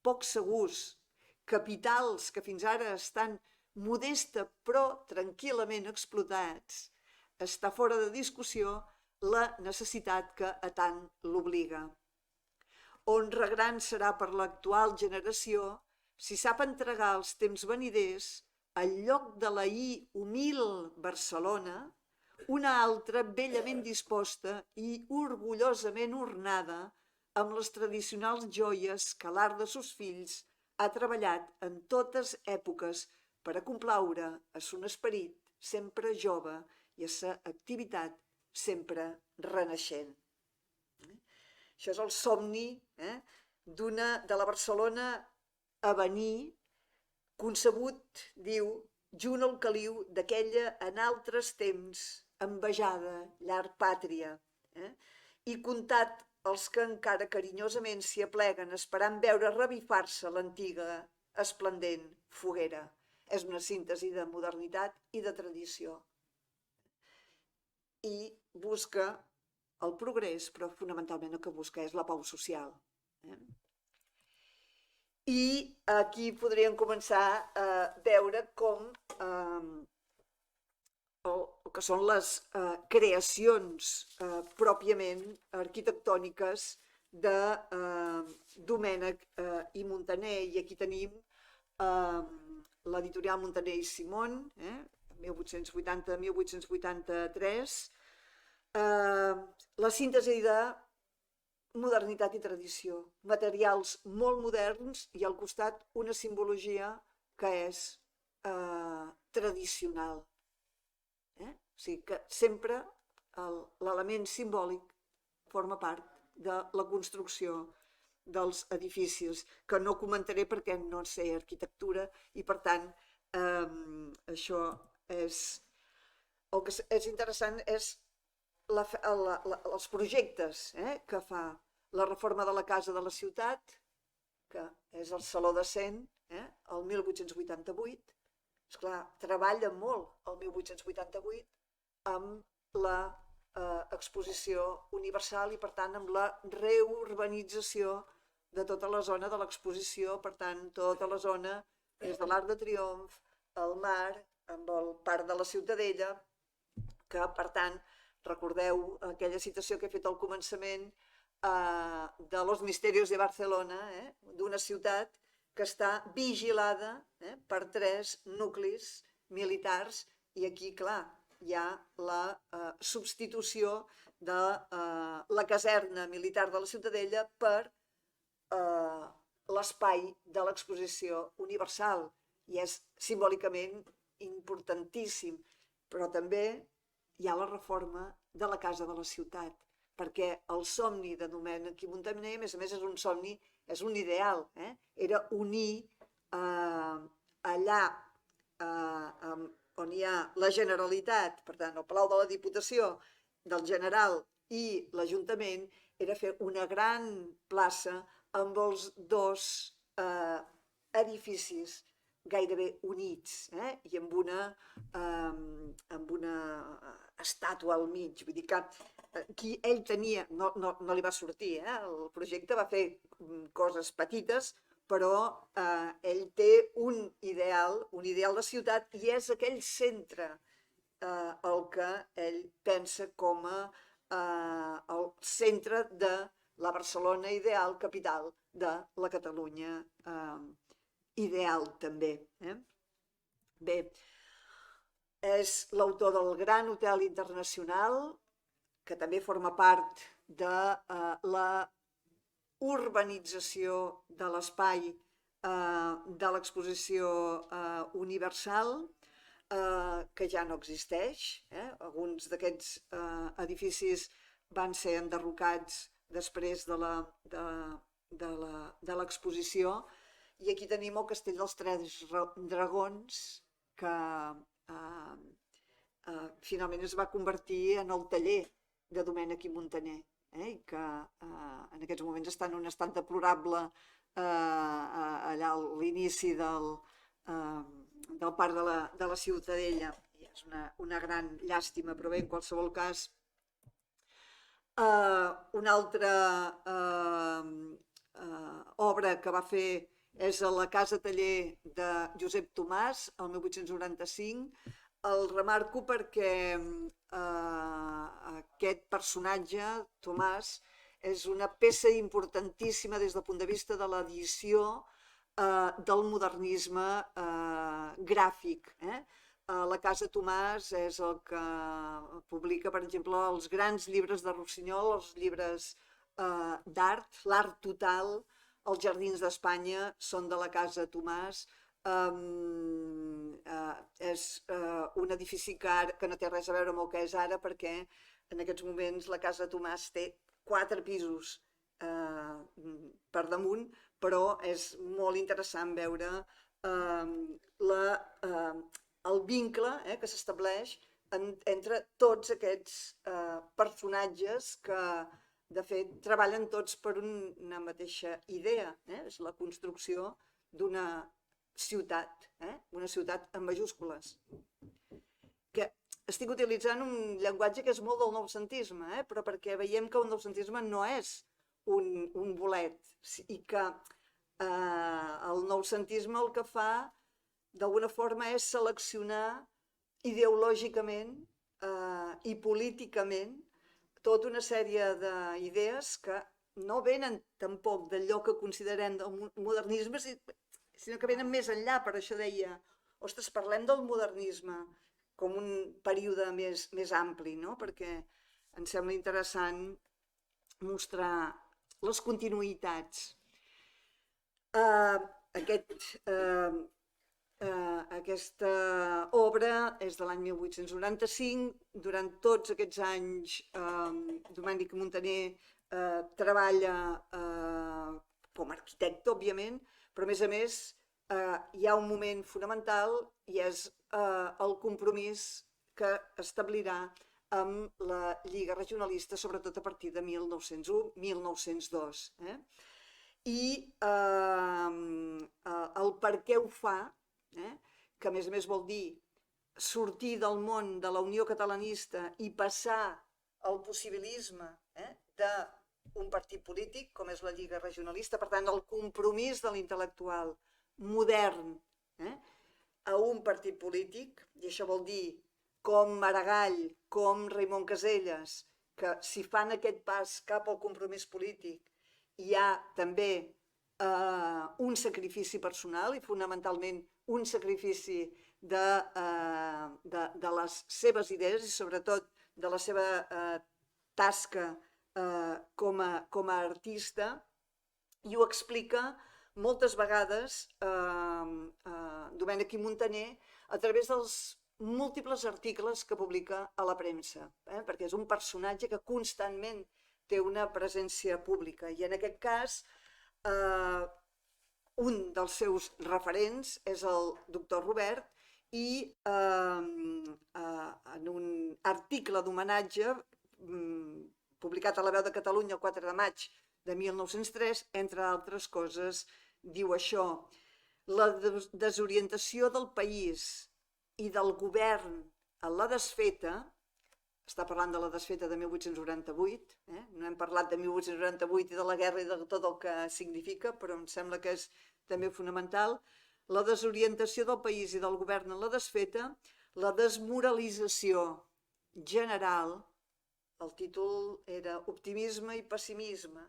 poc segurs capitals que fins ara estan modesta però tranquil·lament explotats, està fora de discussió la necessitat que a tant l'obliga. Honra gran serà per l'actual generació si sap entregar als temps veniders, al lloc de la humil Barcelona, una altra bellament disposta i orgullosament ornada amb les tradicionals joies que l'art de sos fills ha treballat en totes èpoques per a complaure a son esperit sempre jove i a sa activitat sempre renaixent. Això és el somni de la Barcelona a venir, concebut, diu, junt al caliu d'aquella en altres temps envejada llar pàtria, i comptat els que encara carinyosament s'hi apleguen esperant veure revifar-se l'antiga esplendent foguera. És una síntesi de modernitat i de tradició. I busca el progrés, però fonamentalment el que busca és la pau social. I aquí podríem començar a veure com el que són les creacions pròpiament arquitectòniques de Domènec i Muntaner. I aquí tenim l'editorial Muntaner i Simón, 1880-1883, la síntesi de modernitat i tradició, materials molt moderns i al costat una simbologia que és tradicional. O sigui que sempre l'element simbòlic forma part de la construcció dels edificis, que no comentaré perquè no sé arquitectura i per tant això és... El que és interessant és els projectes que fa la reforma de la Casa de la Ciutat, que és el Saló de Cent, el 1888. Esclar, treballa molt el 1888 amb l'exposició universal i, per tant, amb la reurbanització de tota la zona de l'exposició, per tant, tota la zona des de l'Arc de Triomf, el mar, amb el Parc de la Ciutadella, que, per tant, recordeu aquella citació que he fet al començament de Los Misterios de Barcelona, d'una ciutat que està vigilada per 3 nuclis militars i aquí, clar, hi ha la substitució de la caserna militar de la Ciutadella per l'espai de l'exposició universal i és simbòlicament importantíssim, però també hi ha la reforma de la Casa de la Ciutat, perquè el somni de Domènech i Montaner, a més és un somni, és un ideal, era unir allà on hi ha la Generalitat, per tant, el Palau de la Diputació del General i l'Ajuntament, era fer una gran plaça amb els dos edificis gairebé units, i amb una estàtua al mig. Vull dir que qui ell tenia, no li va sortir, el projecte va fer coses petites, però ell té un ideal de ciutat, i és aquell centre el que ell pensa com a el centre de la Barcelona ideal, capital de la Catalunya ideal també. Bé, és l'autor del Gran Hotel Internacional, que també forma part de la urbanització de l'espai de l'exposició universal, que ja no existeix. Alguns d'aquests edificis van ser enderrocats després de l'exposició, i aquí tenim el Castell dels Tres Dragons, que finalment es va convertir en el taller de Domènech i Montaner, i que en aquests moments està en un estat deplorable allà a l'inici del parc de la Ciutadella. I és una gran llàstima, però bé, en qualsevol cas, una altra obra que va fer és a la Casa Taller de Josep Tomàs, el 1895. El remarco perquè aquest personatge, Tomàs, és una peça importantíssima des del punt de vista de l'edició del modernisme gràfic. La Casa Tomàs és el que publica, per exemple, els grans llibres de Rossinyol, els llibres d'art, l'art total. Els Jardins d'Espanya són de la Casa Tomàs. És un edifici que no té res a veure amb el que és ara, perquè en aquests moments la Casa Tomàs té 4 pisos per damunt, però és molt interessant veure el vincle que s'estableix entre tots aquests personatges que, de fet, treballen tots per una mateixa idea. És la construcció d'una ciutat, una ciutat en majúscules. Que estic utilitzant un llenguatge que és molt del noucentisme, però perquè veiem que el noucentisme no és un bolet, i que el noucentisme el que fa d'alguna forma és seleccionar ideològicament i políticament tota una sèrie d'idees que no venen tampoc d'allò que considerem el modernisme, sinó que venen més enllà. Per això deia, ostres, parlem del modernisme com un període més ampli, no? Perquè em sembla interessant mostrar les continuïtats. Aquesta obra és de l'any 1895. Durant tots aquests anys Domènech i Montaner treballa com a arquitecte, òbviament, però a més hi ha un moment fonamental, i és el compromís que establirà amb la Lliga Regionalista, sobretot a partir de 1901-1902. I el per què ho fa, que a més vol dir sortir del món de la Unió Catalanista i passar al possibilisme d'un partit polític, com és la Lliga Regionalista, per tant, el compromís de l'intel·lectual modern a un partit polític, i això vol dir com Maragall, com Raimon Casellas, que si fan aquest pas cap al compromís polític hi ha també un sacrifici personal i fonamentalment un sacrifici de les seves idees i sobretot de la seva tasca com a artista, i ho explica moltes vegades Domènech i Montaner a través dels múltiples articles que publica a la premsa, perquè és un personatge que constantment té una presència pública. I en aquest cas, un dels seus referents és el doctor Robert i en un article d'homenatge publicat a La Veu de Catalunya el 4 de maig de 1903, entre altres coses, diu això: la desorientació del país i del govern en la desfeta, està parlant de la desfeta de 1898, no hem parlat de 1898 i de la guerra i de tot el que significa, però em sembla que és també fonamental, la desorientació del país i del govern en la desfeta, la desmoralització general, el títol era Optimisme i pessimisme,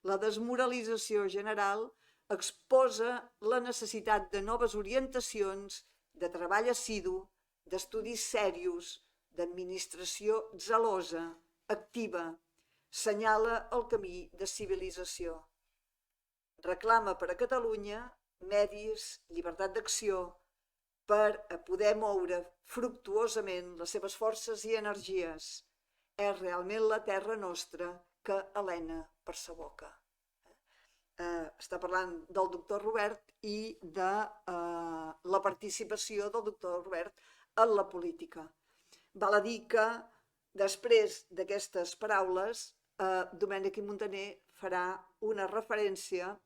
la desmoralització general exposa la necessitat de noves orientacions, de treball assidu, d'estudis serios, d'administració zelosa, activa, senyala el camí de civilització. Reclama per a Catalunya medis, llibertat d'acció, per poder moure fructuosament les seves forces i energies. És realment la terra nostra que alena per sa boca. Està parlant del doctor Robert i de la participació del doctor Robert en la política. Val a dir que després d'aquestes paraules, Domènec i Montaner farà una referència,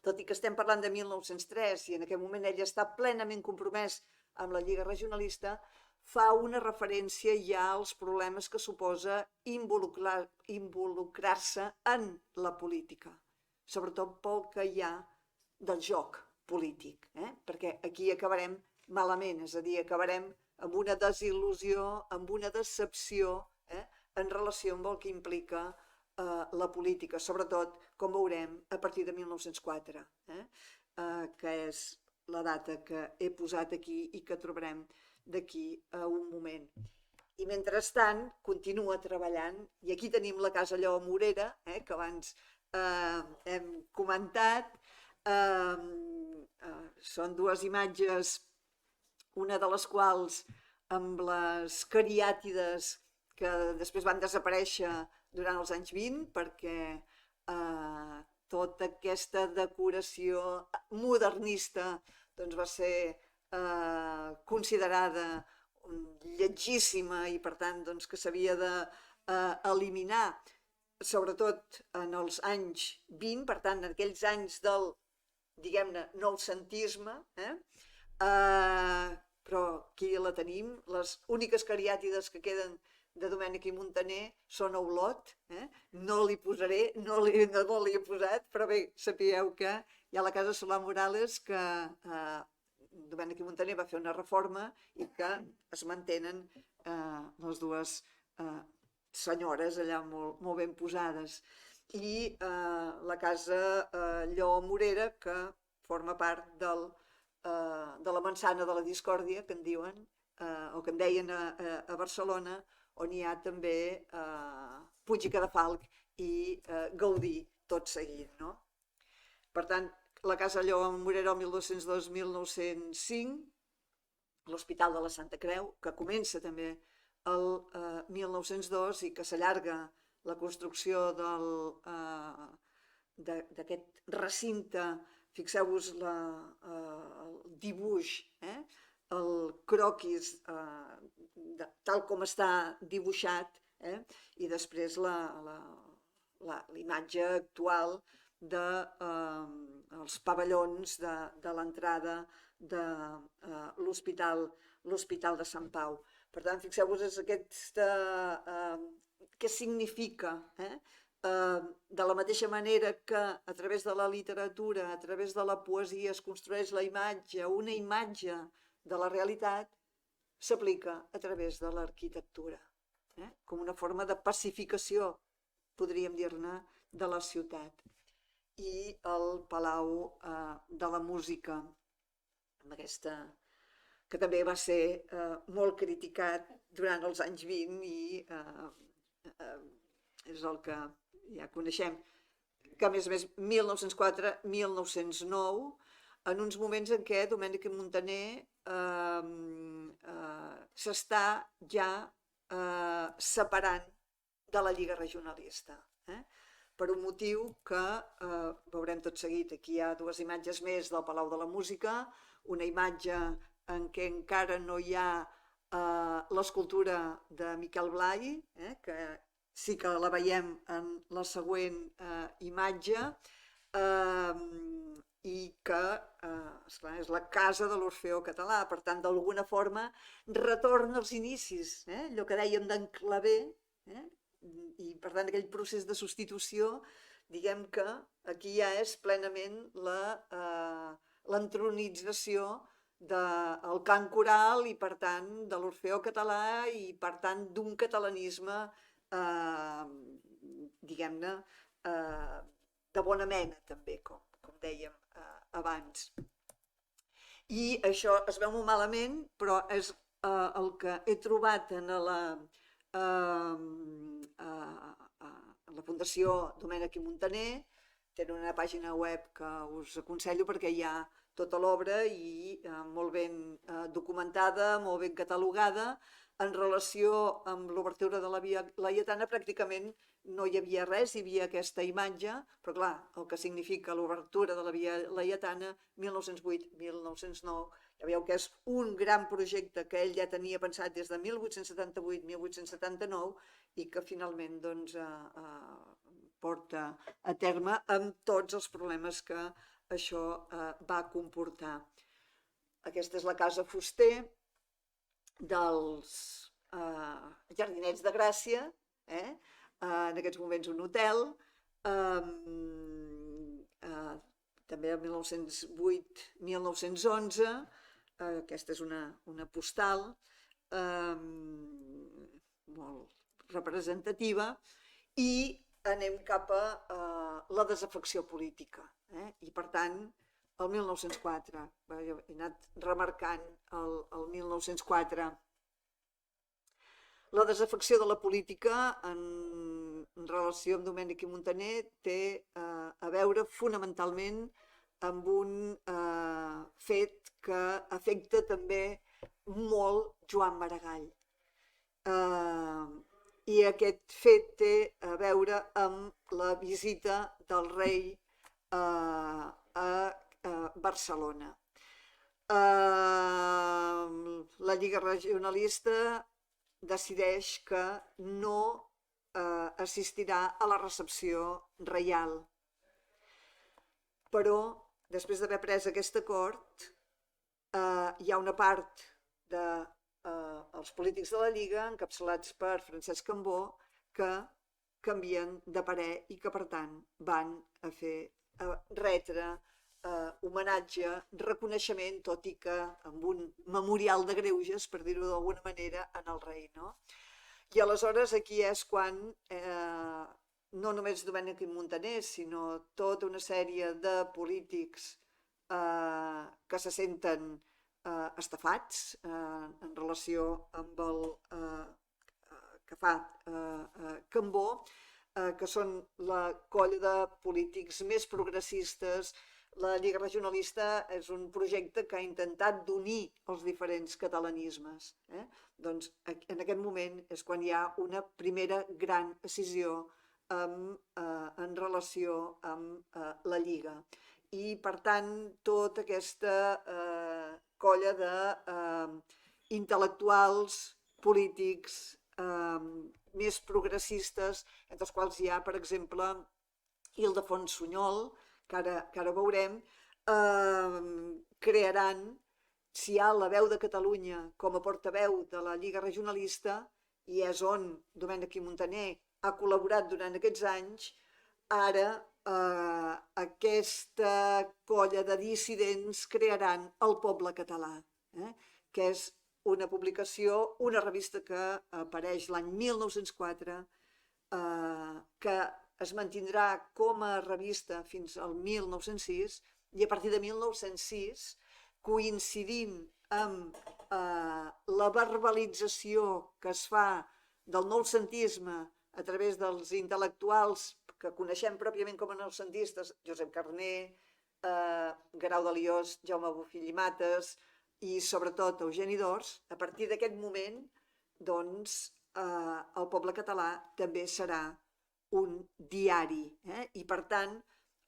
tot i que estem parlant de 1903 i en aquest moment ell està plenament compromès amb la Lliga Regionalista, fa una referència ja als problemes que suposa involucrar-se en la política, sobretot pel que hi ha del joc polític, perquè aquí acabarem malament, és a dir, acabarem amb una desil·lusió, amb una decepció en relació amb el que implica la política, sobretot, com veurem, a partir de 1904, que és la data que he posat aquí i que trobarem d'aquí a un moment. I mentrestant continua treballant, i aquí tenim la Casa Lleó Morera, que abans hem comentat. Són dues imatges, una de les quals amb les cariàtides que després van desaparèixer durant els anys 20, perquè tota aquesta decoració modernista doncs, va ser considerada lletgíssima i per tant doncs, que s'havia d'eliminar, sobretot en els anys 20, per tant en aquells anys del, diguem-ne, noucentisme, però aquí la tenim, les úniques cariàtides que queden de Domènec i Montaner són a Olot, no li posaré, no l'hi he posat, però bé, sapigueu que hi ha la Casa Solà Morales que Domènec i Montaner va fer una reforma i que es mantenen les dues senyores allà molt ben posades. I la Casa Lleó Morera, que forma part de la Mansana de la Discòrdia, que en diuen, o que en deien a Barcelona, on hi ha també Puig i Cadafalch i Gaudí tot seguit, no? Per tant, la Casa Lleó Morera el 1202-1905, l'Hospital de la Santa Creu, que comença també el 1902 i que s'allarga la construcció d'aquest recinte. Fixeu-vos el dibuix, el croquis, tal com està dibuixat, i després la imatge actual dels pavellons de l'entrada de l'Hospital de Sant Pau. Per tant, fixeu-vos què significa, de la mateixa manera que a través de la literatura, a través de la poesia es construeix la imatge, una imatge de la realitat, s'aplica a través de l'arquitectura, com una forma de pacificació, podríem dir-ne, de la ciutat. I el Palau de la Música, que també va ser molt criticat durant els anys 20 i és el que ja coneixem, que a més a més 1904-1909 en uns moments en què Domènec i Montaner s'està ja separant de la Lliga Regionalista. Per un motiu que veurem tot seguit. Aquí hi ha dues imatges més del Palau de la Música, una imatge en què encara no hi ha l'escultura de Miquel Blai, que sí que la veiem en la següent imatge, i que esclar, és la casa de l'Orfeó Català, per tant, d'alguna forma retorna als inicis, allò que dèiem d'en Clavé, i per tant aquell procés de substitució, diguem que aquí ja és plenament l'entronització del cant coral i per tant de l'Orfeó Català i per tant d'un catalanisme diguem-ne de bona mena també, com dèiem abans. I això es veu molt malament, però és el que he trobat en la Fundació Domènec i Montaner. Tenen una pàgina web que us aconsello perquè hi ha tota l'obra i molt ben documentada, molt ben catalogada. En relació amb l'obertura de la Via Laietana pràcticament no hi havia res, hi havia aquesta imatge, però clar, el que significa l'obertura de la Via Laietana 1908-1909, ja veieu que és un gran projecte que ell ja tenia pensat des de 1878-1879 i que finalment doncs, porta a terme amb tots els problemes que això va comportar. Aquesta és la casa Fuster dels Jardinets de Gràcia, en aquests moments un hotel, també el 1908-1911, aquesta és una postal molt representativa, i anem cap a la desafecció política, i per tant el 1904, he anat remarcant el 1904, la desafecció de la política en relació amb Domènec i Montaner té a veure fonamentalment amb un fet que afecta també molt Joan Maragall. I aquest fet té a veure amb la visita del rei a Barcelona. La Lliga Regionalista decideix que no assistirà a la recepció reial. Però, després d'haver pres aquest acord, hi ha una part dels polítics de la Lliga, encapçalats per Francesc Cambó, que canvien de parer i que, per tant, van a retre homenatge, reconeixement, tot i que amb un memorial de greuges, per dir-ho d'alguna manera, en el rei, no? I aleshores aquí és quan no només Domènec i Montaner, sinó tota una sèrie de polítics que se senten estafats en relació amb el que fa Cambó, que són la colla de polítics més progressistes. La Lliga Regionalista és un projecte que ha intentat d'unir els diferents catalanismes. Doncs en aquest moment és quan hi ha una primera gran escissió en relació amb la Lliga. I, per tant, tota aquesta colla d'intel·lectuals, polítics, més progressistes, entre els quals hi ha, per exemple, Ildefons Sunyol, que ara veurem, crearan, si hi ha la veu de Catalunya com a portaveu de la Lliga Regionalista, i és on Domènec i Montaner ha col·laborat durant aquests anys, ara aquesta colla de dissidents crearan El Poble Català, que és una publicació, una revista que apareix l'any 1904, que es mantindrà com a revista fins al 1906, i a partir de 1906, coincidint amb la verbalització que es fa del noucentisme a través dels intel·lectuals que coneixem pròpiament com a noucentistes, Josep Carner, Guerau de Liós, Jaume Bofill i Mates i sobretot Eugeni d'Ors, a partir d'aquest moment, doncs, el poble català també serà un diari. I per tant,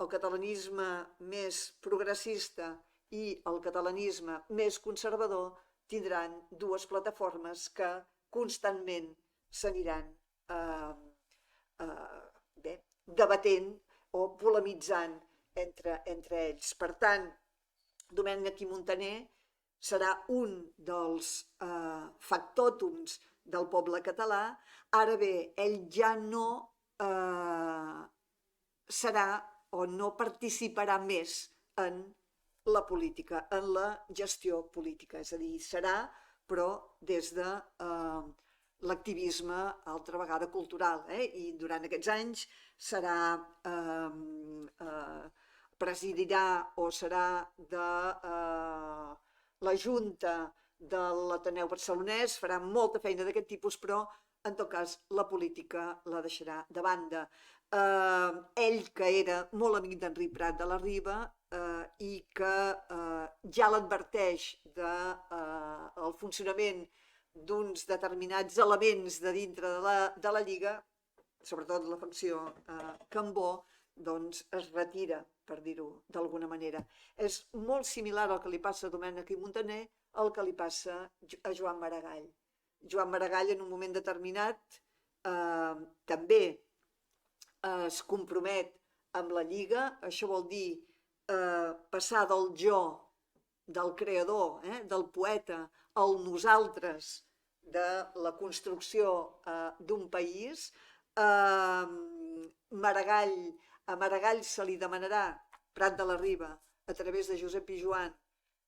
el catalanisme més progressista i el catalanisme més conservador tindran dues plataformes que constantment s'aniran debatent o polemitzant entre ells. Per tant, Domènec i Muntaner serà un dels factòtums del poble català. Ara bé, ell ja no serà o no participarà més en la política, en la gestió política. És a dir, serà, però des de l'activisme, altra vegada cultural, i durant aquests anys presidirà o serà de la Junta de l'Ateneu Barcelonès, farà molta feina d'aquest tipus, però en tot cas la política la deixarà de banda. Ell, que era molt amic d'Enric Prat de la Riba i que ja l'adverteix del funcionament d'uns determinats elements de dintre de la Lliga, sobretot la facció Cambó, doncs es retira, per dir-ho d'alguna manera. És molt similar al que li passa a Domènec i Muntaner al que li passa a Joan Maragall. Joan Maragall, en un moment determinat, també es compromet amb la Lliga. Això vol dir passar del jo, del creador, del poeta, al nosaltres, de la construcció d'un país. A Maragall se li demanarà, Prat de la Riba, a través de Josep Pijoan,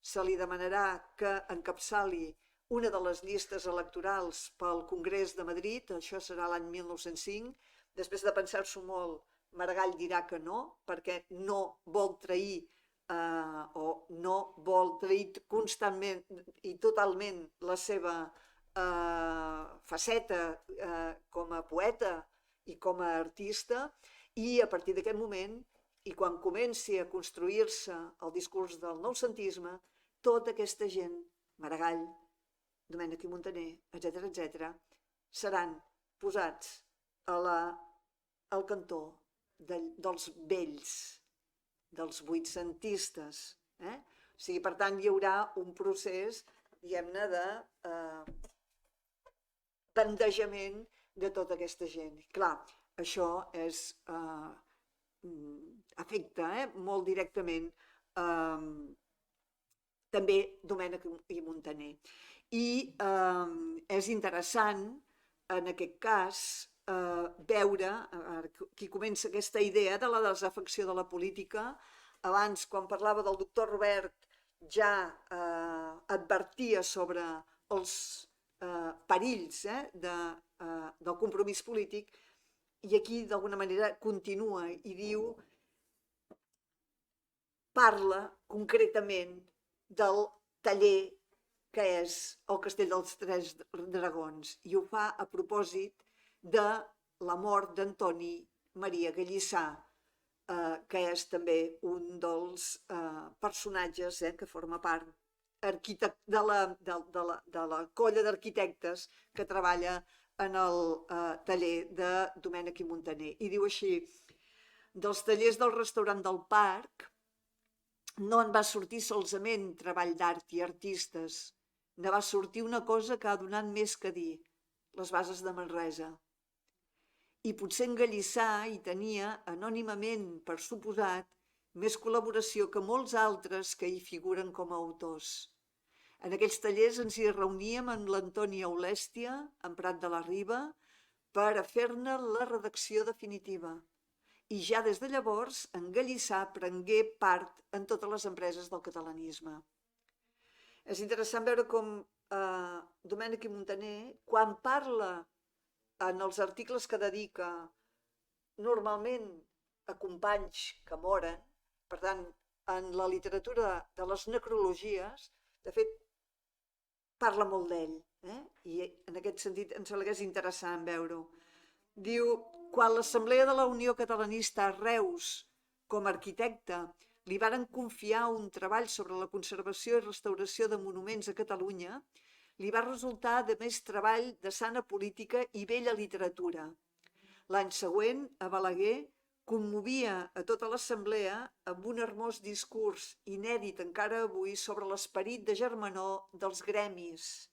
se li demanarà que encapçali una de les llistes electorals pel Congrés de Madrid. Això serà l'any 1905. Després de pensar-s'ho molt, Maragall dirà que no, perquè no vol trair o no vol trair constantment i totalment la seva faceta com a poeta i com a artista, i a partir d'aquest moment, i quan comenci a construir-se el discurs del noucentisme, tota aquesta gent, Maragall, Domènec i Muntaner, etc., seran posats al cantó dels vells, dels vuitcentistes. O sigui, per tant, hi haurà un procés, diguem-ne, de bandejament de tota aquesta gent. Clar, això afecta molt directament també Domènec i Muntaner. I és interessant, en aquest cas, veure, qui comença aquesta idea de la desafecció de la política. Abans, quan parlava del doctor Robert, ja advertia sobre els perills del compromís polític, i aquí d'alguna manera continua i diu, parla concretament del taller que és el Castell dels Tres Dragons, i ho fa a propòsit de la mort d'Antoni Maria Gallissà, que és també un dels personatges que forma part de la colla d'arquitectes que treballa en el taller de Domènec i Muntaner. I diu així: dels tallers del restaurant del Parc no en va sortir solament treball d'art i artistes, ne va sortir una cosa que ha donat més que dir, les bases de Manresa. I potser en Gallissà hi tenia, anònimament per suposat, més col·laboració que molts altres que hi figuren com a autors. En aquells tallers ens hi reuníem amb l'Antoni Aulèstia, en Prat de la Riba, per a fer-ne la redacció definitiva. I ja des de llavors, en Gallissà prengué part en totes les empreses del catalanisme. És interessant veure com Domènec i Muntaner, quan parla en els articles que dedica normalment a companys que moren, per tant, en la literatura de les necrologies, de fet, parla molt d'ell, i en aquest sentit em sembla que és interessant veure-ho. Diu, quan l'Assemblea de la Unió Catalanista a Reus, com a arquitecte, li varen confiar un treball sobre la conservació i restauració de monuments a Catalunya, li va resultar de més treball de sana política i bella literatura. L'any següent, a Balaguer, commovia a tota l'assemblea amb un hermós discurs, inèdit encara avui, sobre l'esperit de germanor dels gremis.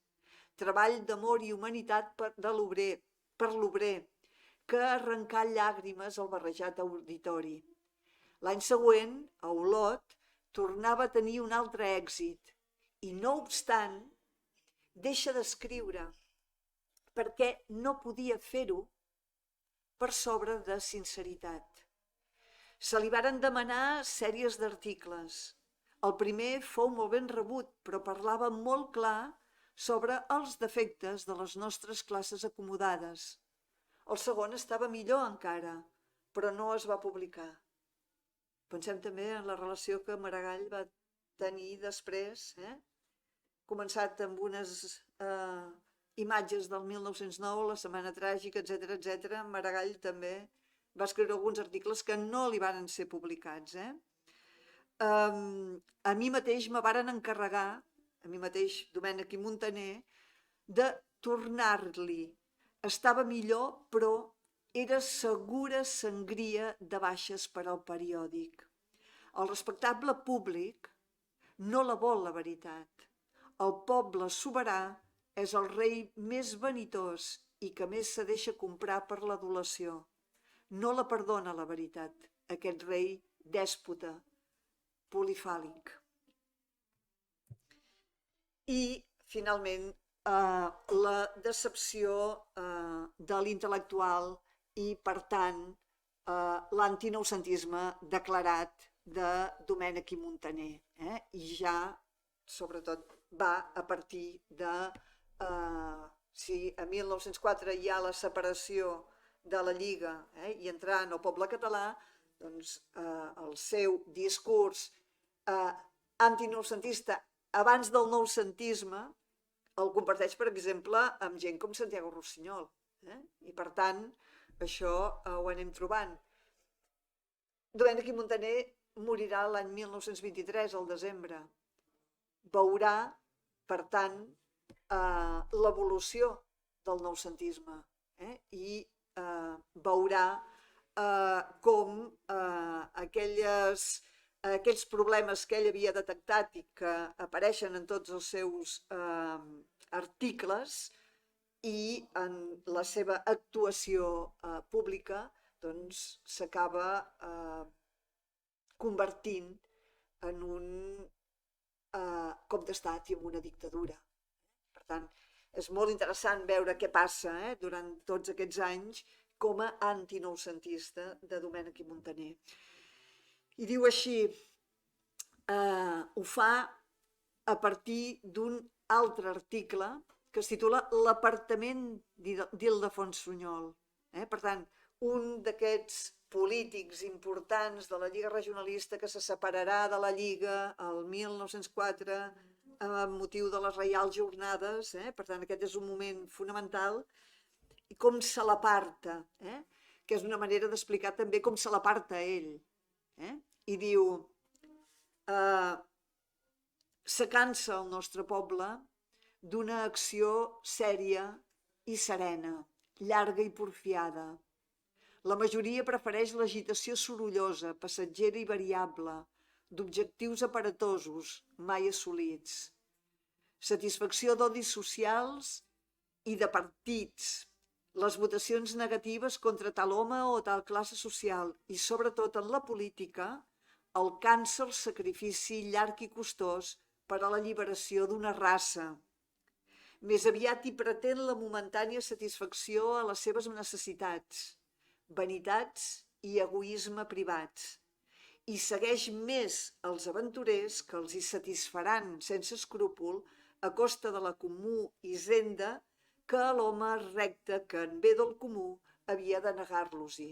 Treball d'amor i humanitat per l'obrer, que arrencà llàgrimes al barrejat auditori. L'any següent, a Olot, tornava a tenir un altre èxit i, no obstant, deixa d'escriure perquè no podia fer-ho per sobre de sinceritat. Se li varen demanar sèries d'articles. El primer fou molt ben rebut, però parlava molt clar sobre els defectes de les nostres classes acomodades. El segon estava millor encara, però no es va publicar. Pensem també en la relació que Maragall va tenir després, començat amb unes imatges del 1909, la Setmana Tràgica, etc. Maragall també va escriure alguns articles que no li varen ser publicats. A mi mateix me varen encarregar, a mi mateix, Domènech i Muntaner, de tornar-li. Estava millor, però era segura sangria de baixes per al periòdic. El respectable públic no la vol la veritat. El poble soberà és el rei més vanitós i que més se deixa comprar per l'adulació. No la perdona la veritat, aquest rei dèspota, polifàlic. I, finalment, la decepció de l'intel·lectual i, per tant, l'antinoucentisme declarat de Domènech i Muntaner. I ja, sobretot, va a partir de... Si a 1904 hi ha la separació de la Lliga i entrant al poble català, doncs el seu discurs antinoucentista abans del noucentisme el comparteix, per exemple, amb gent com Santiago Rossinyol. I, per tant, això ho anem trobant. Domènech i Muntaner morirà l'any 1923, al desembre. Veurà, per tant, l'evolució del noucentisme i veurà com aquells problemes que ell havia detectat i que apareixen en tots els seus articles i en la seva actuació pública doncs s'acaba convertint en un cop d'estat i en una dictadura. Per tant, és molt interessant veure què passa durant tots aquests anys com a antinoucentista de Domènech i Muntaner. I diu així, ho fa a partir d'un altre article que es titula L'apartament d'Ildefons Sunyol. Per tant, un d'aquests polítics importants de la Lliga Regionalista que se separarà de la Lliga el 1904 amb motiu de les Reials Jornades, per tant aquest és un moment fonamental, i com se l'aparta, que és una manera d'explicar també com se l'aparta ell. I diu, se cansa el nostre poble d'una acció sèria i serena, llarga i porfiada. La majoria prefereix l'agitació sorollosa, passatgera i variable, d'objectius aparatosos, mai assolits. Satisfacció d'odis socials i de partits, les votacions negatives contra tal home o tal classe social i, sobretot en la política, el càncer sacrifici llarg i costós per a la lliberació d'una raça. Més aviat hi pretén la momentània satisfacció a les seves necessitats, vanitats i egoisme privats, i segueix més els aventurers que els hi satisfaran sense escrúpol a costa de la comú hisenda que a l'home recte que en ve del comú havia de negar-los-hi.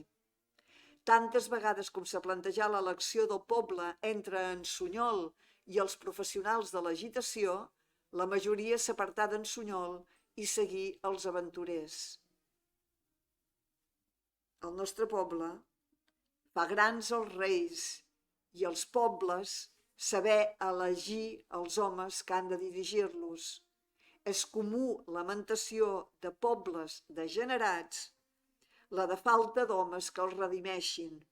Tantes vegades com s'ha plantejat l'elecció del poble entre en Sunyol i els professionals de l'agitació, la majoria s'apartà d'en Sunyol i seguí els aventurers. El nostre poble fa grans els reis i els pobles saber elegir els homes que han de dirigir-los. És comú lamentació de pobles degenerats, la de falta d'homes que els redimeixin.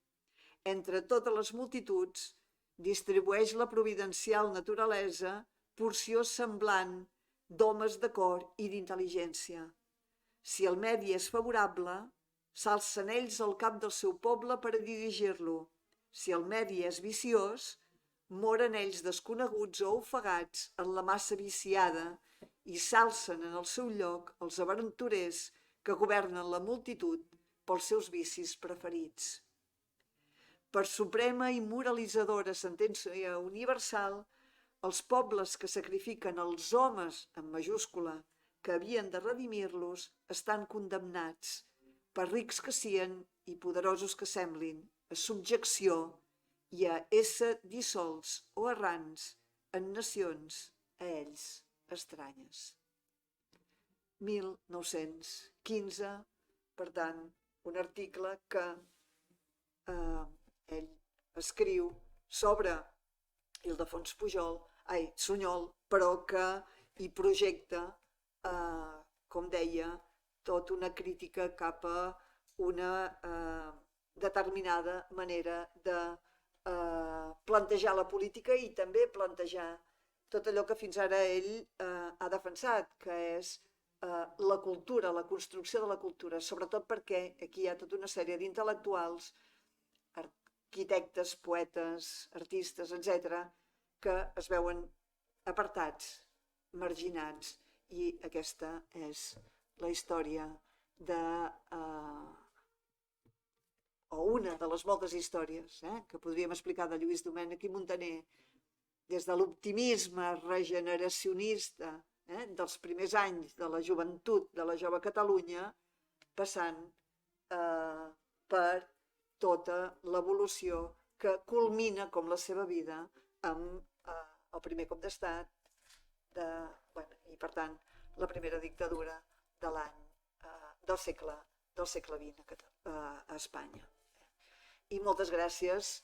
Entre totes les multituds distribueix la providencial naturalesa porció semblant d'homes de cor i d'intel·ligència. Si el medi és favorable, s'alcen ells al cap del seu poble per a dirigir-lo. Si el medi és viciós, moren ells desconeguts o ofegats en la massa viciada i s'alcen en el seu lloc els aventurers que governen la multitud pels seus vicis preferits. Per suprema i moralitzadora sentència universal, els pobles que sacrifiquen els homes, en majúscula, que havien de redimir-los, estan condemnats, per rics que sien i poderosos que semblin, a subjecció i a ésser dissolts o errants en nacions a ells estranyes. 1915, per tant, un article que ell escriu sobre Ildefons Sunyol, però que hi projecta, com deia, tota una crítica cap a una determinada manera de plantejar la política i també plantejar tot allò que fins ara ell ha defensat, que és la cultura, la construcció de la cultura, sobretot perquè aquí hi ha tota una sèrie d'intel·lectuals, arquitectes, poetes, artistes, etc., que es veuen apartats, marginats, i aquesta és la història o una de les moltes històries que podríem explicar de Lluís Domènech i Muntaner, des de l'optimisme regeneracionista dels primers anys de la joventut de la jove Catalunya, passant per tota l'evolució que culmina com la seva vida amb el primer cop d'estat i per tant la primera dictadura de l'any del segle XX a Espanya. I moltes gràcies.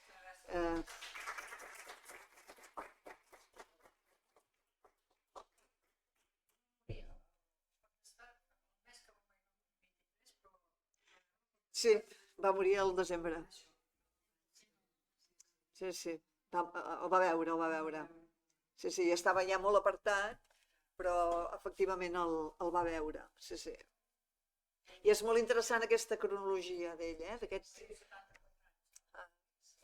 Sí, va morir al desembre. Sí, el va veure. Sí, estava ja molt apartat, però efectivament el va veure. Sí. I és molt interessant aquesta cronologia d'ell,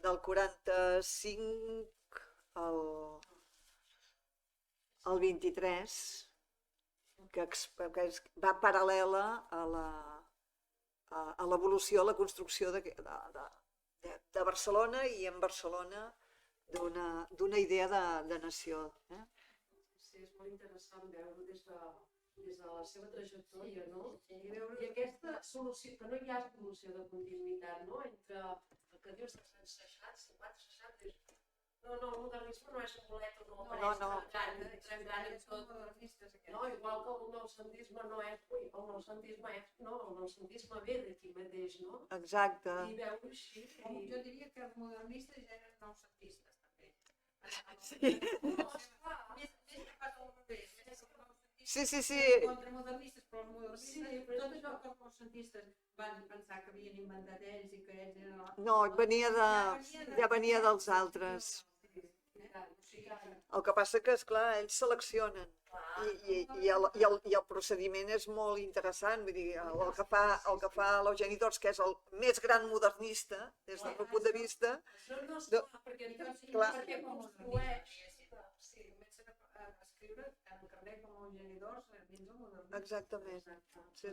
del 45 al 23, que va paral·lela a l'evolució, a la construcció de Barcelona i en Barcelona d'una idea de nació. Sí, és molt interessant veure des de la seva trajectòria, no? I aquesta solució, que no hi ha solució de continuïtat, no? Entre el que dius dels anys 60, 50, 60... No, el modernisme no és un bolet o no apareix trencant en tot. No, igual que el noucentisme no és... Ui, el noucentisme és... No, el noucentisme ve d'aquí mateix, no? Exacte. I veure així... Jo diria que els modernistes ja eren noucentistes, també. Sí. Més que pas al revés. Sí. Contramodernistes, però els modernistes, tot allò que els noucentistes van pensar que havien inventat ells i que ells eren... No, ja venia dels altres. El que passa que, esclar, ells seleccionen i el procediment és molt interessant. Vull dir, el que fa l'Eugeni d'Ors, que és el més gran modernista des del meu punt de vista... Perquè construeix... Sí, comencen a escriure en carrer com l'Eugeni d'Ors dins el modernisme. Exactament, sí.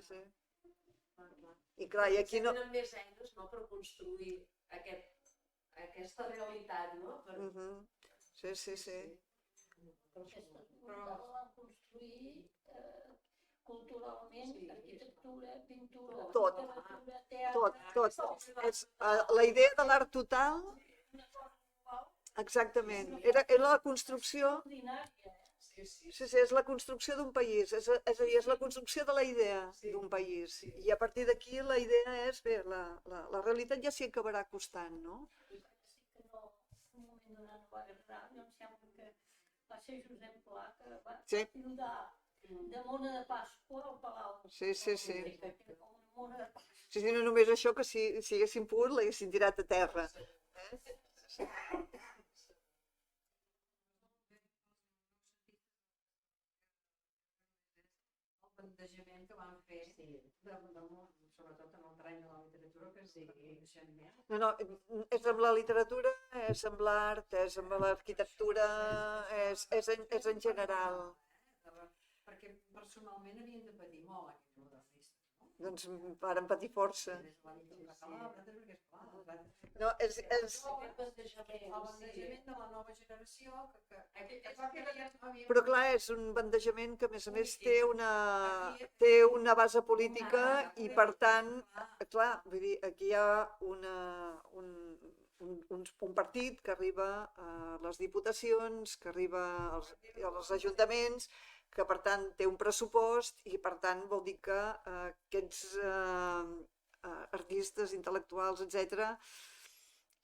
I clar, i aquí no... Tenen més eines per construir aquesta realitat, no? Sí. Però la van construir culturalment, arquitectura, pintura, literatura, teatre... Tot. La idea de l'art total... Exactament. Era la construcció... Sí, és la construcció d'un país, és a dir, és la construcció de la idea d'un país. I a partir d'aquí la idea és, bé, la realitat ja s'hi acabarà costant, no? Sí que no va agradar, em sembla que va ser Josep Pla que va Sí. inundar de Mona de Pasqua al Palau. Sí. Que era com una Mona de Pasqua. Sí, no només això, que si haguessin pogut l'haguessin tirat a terra. El plantejament que van fer, sobretot en el terreny de la literatura, que es digui creixement. No, és amb la literatura, és amb l'art, és amb l'arquitectura, és en general. Perquè personalment havien de patir molt aquests modernistes, no? Doncs varen patir força. Des de la literatura catalana, perquè és clar, No, és... El plantejament, el bandejament de la nova generació, que havien... Però clar, és un bandejament que a més té una base política i per tant, clar, vull dir, aquí hi ha un partit que arriba a les diputacions, que arriba als ajuntaments, que per tant té un pressupost i per tant vol dir que aquests artistes, intel·lectuals, etc.,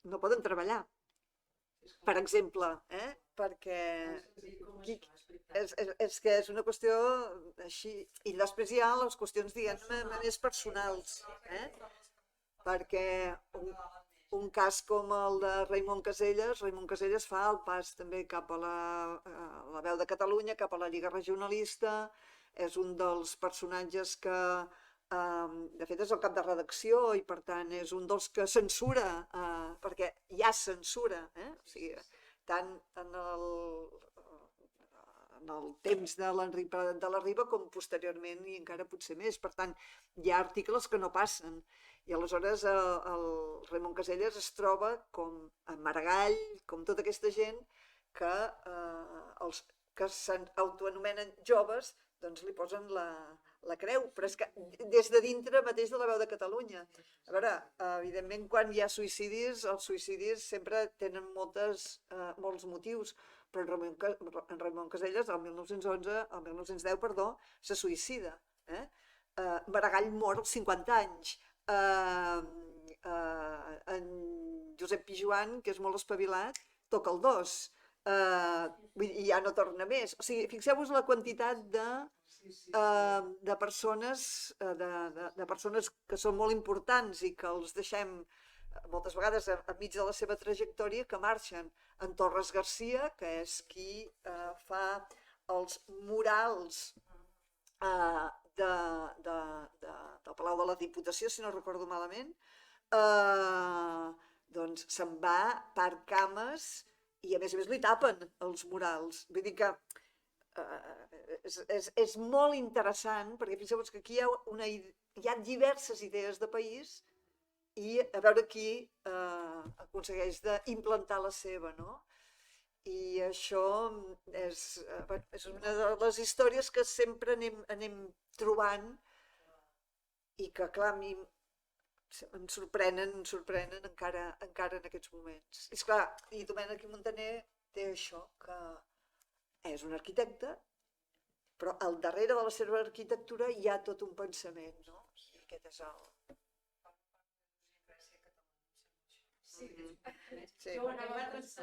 no poden treballar, per exemple, perquè és que és una qüestió així. I després hi ha les qüestions, diguem-ne, més personals, perquè un cas com el de Raimon Casellas fa el pas també cap a la Veu de Catalunya, cap a la Lliga Regionalista, és un dels personatges que de fet és el cap de redacció i per tant és un dels que censura, perquè hi ha censura, o sigui, tant en el temps de l'Enric Prat de la Riba com posteriorment i encara potser més. Per tant, hi ha articles que no passen i aleshores el Raimon Casellas es troba com en Maragall, com tota aquesta gent que els que s'autoanomenen joves doncs li posen la creu, però és que des de dintre mateix de la Veu de Catalunya. A veure, evidentment quan hi ha suïcidis, els suïcidis sempre tenen molts motius, però en Raimon Casellas el 1910, perdó, se suïcida. Maragall mor als 50 anys. En Josep Pijoan, que és molt espavilat, toca el 2. I ja no torna més. O sigui, fixeu-vos la quantitat de persones que són molt importants i que els deixem moltes vegades enmig de la seva trajectòria, que marxen. En Torres Garcia, que és qui fa els murals del Palau de la Diputació, si no recordo malament, doncs se'n va per cames i a més li tapen els murals. Vull dir que és molt interessant, perquè fixeu-vos que aquí hi ha diverses idees de país i a veure qui aconsegueix d'implantar la seva, no? I això és una de les històries que sempre anem trobant i que, clar, a mi em sorprenen encara en aquests moments. És clar, i Domènec i Montaner té això, que és un arquitecte, però al darrere de la seva arquitectura hi ha tot un pensament, no? I aquest és el... Sí. Jo en altres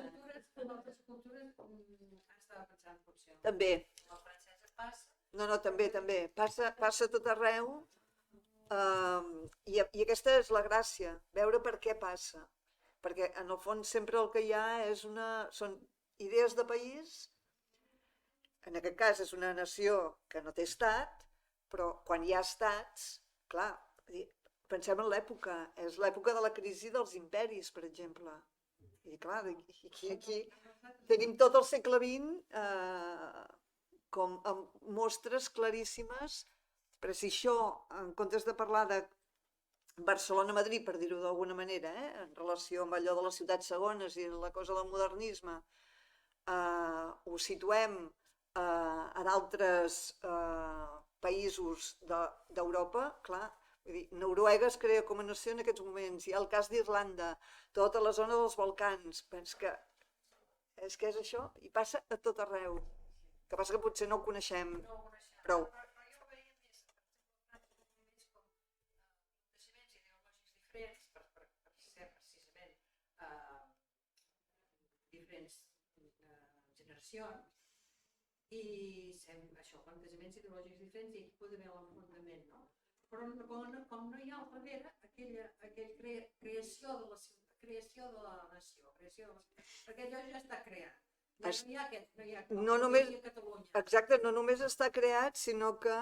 cultures estava pensant potser. També. La francesa passa. No, també. Passa tot arreu. I aquesta és la gràcia, veure per què passa. Perquè en el fons sempre el que hi ha són idees de país. En aquest cas és una nació que no té estat, però quan hi ha estats, clar, pensem en l'època, és l'època de la crisi dels imperis, per exemple. I clar, aquí tenim tot el segle XX com amb mostres claríssimes, però si això, en comptes de parlar de Barcelona-Madrid, per dir-ho d'alguna manera, en relació amb allò de les ciutats segones i la cosa del modernisme, ho situem a d'altres països d'Europa, clar, vull dir, Noruega es crea com a nació en aquests moments, hi ha el cas d'Irlanda, tota la zona dels Balcans, és que és això, i passa a tot arreu. El que passa que potser no ho coneixem prou. Però jo ho veia més, per exemple, moviments com plantejaments ideològics diferents, per ser precisament diferents generacions, i això, plantejaments ideològics diferents, i aquí pot haver l'enfrontament, no? Però com no hi ha al darrere aquella creació de la ciutat, creació de la nació, perquè allò ja està creat. Ja no hi ha aquest, No només- a Catalunya. Exacte, no només està creat, sinó que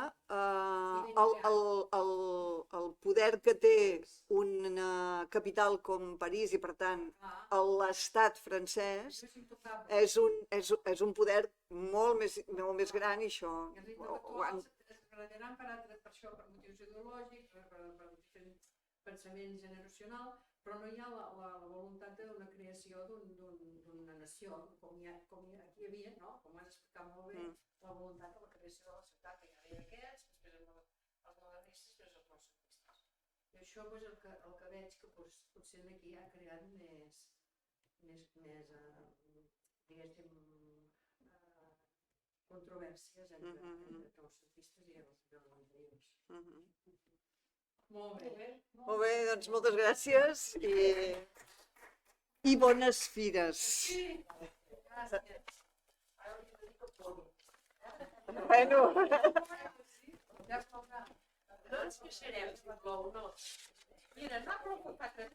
el poder que té una capital com París i, per tant, l'estat francès Això és intocable. és un poder molt més gran, i això I els ho han... intel·lectuals es barallaran per això, per motius ideològics, per diferents pensaments generacionals, però no hi ha la voluntat d'una creació d'una nació, com aquí hi havia, no? Com has explicat molt bé, la voluntat de la creació de la ciutat, que hi havia aquests, després els modernistes, després els noucentistes. I això és el que veig que potser aquí ha creat més diguéssim, controvèrsies entre noucentistes i els anteriors. Molt bé. Molt bé, doncs moltes gràcies i bones fires. Gràcies. Ara li dedico tot. Bueno, Ja es veurà. No ens queixarem, si plou, no. Mira, no ha plogut fa 3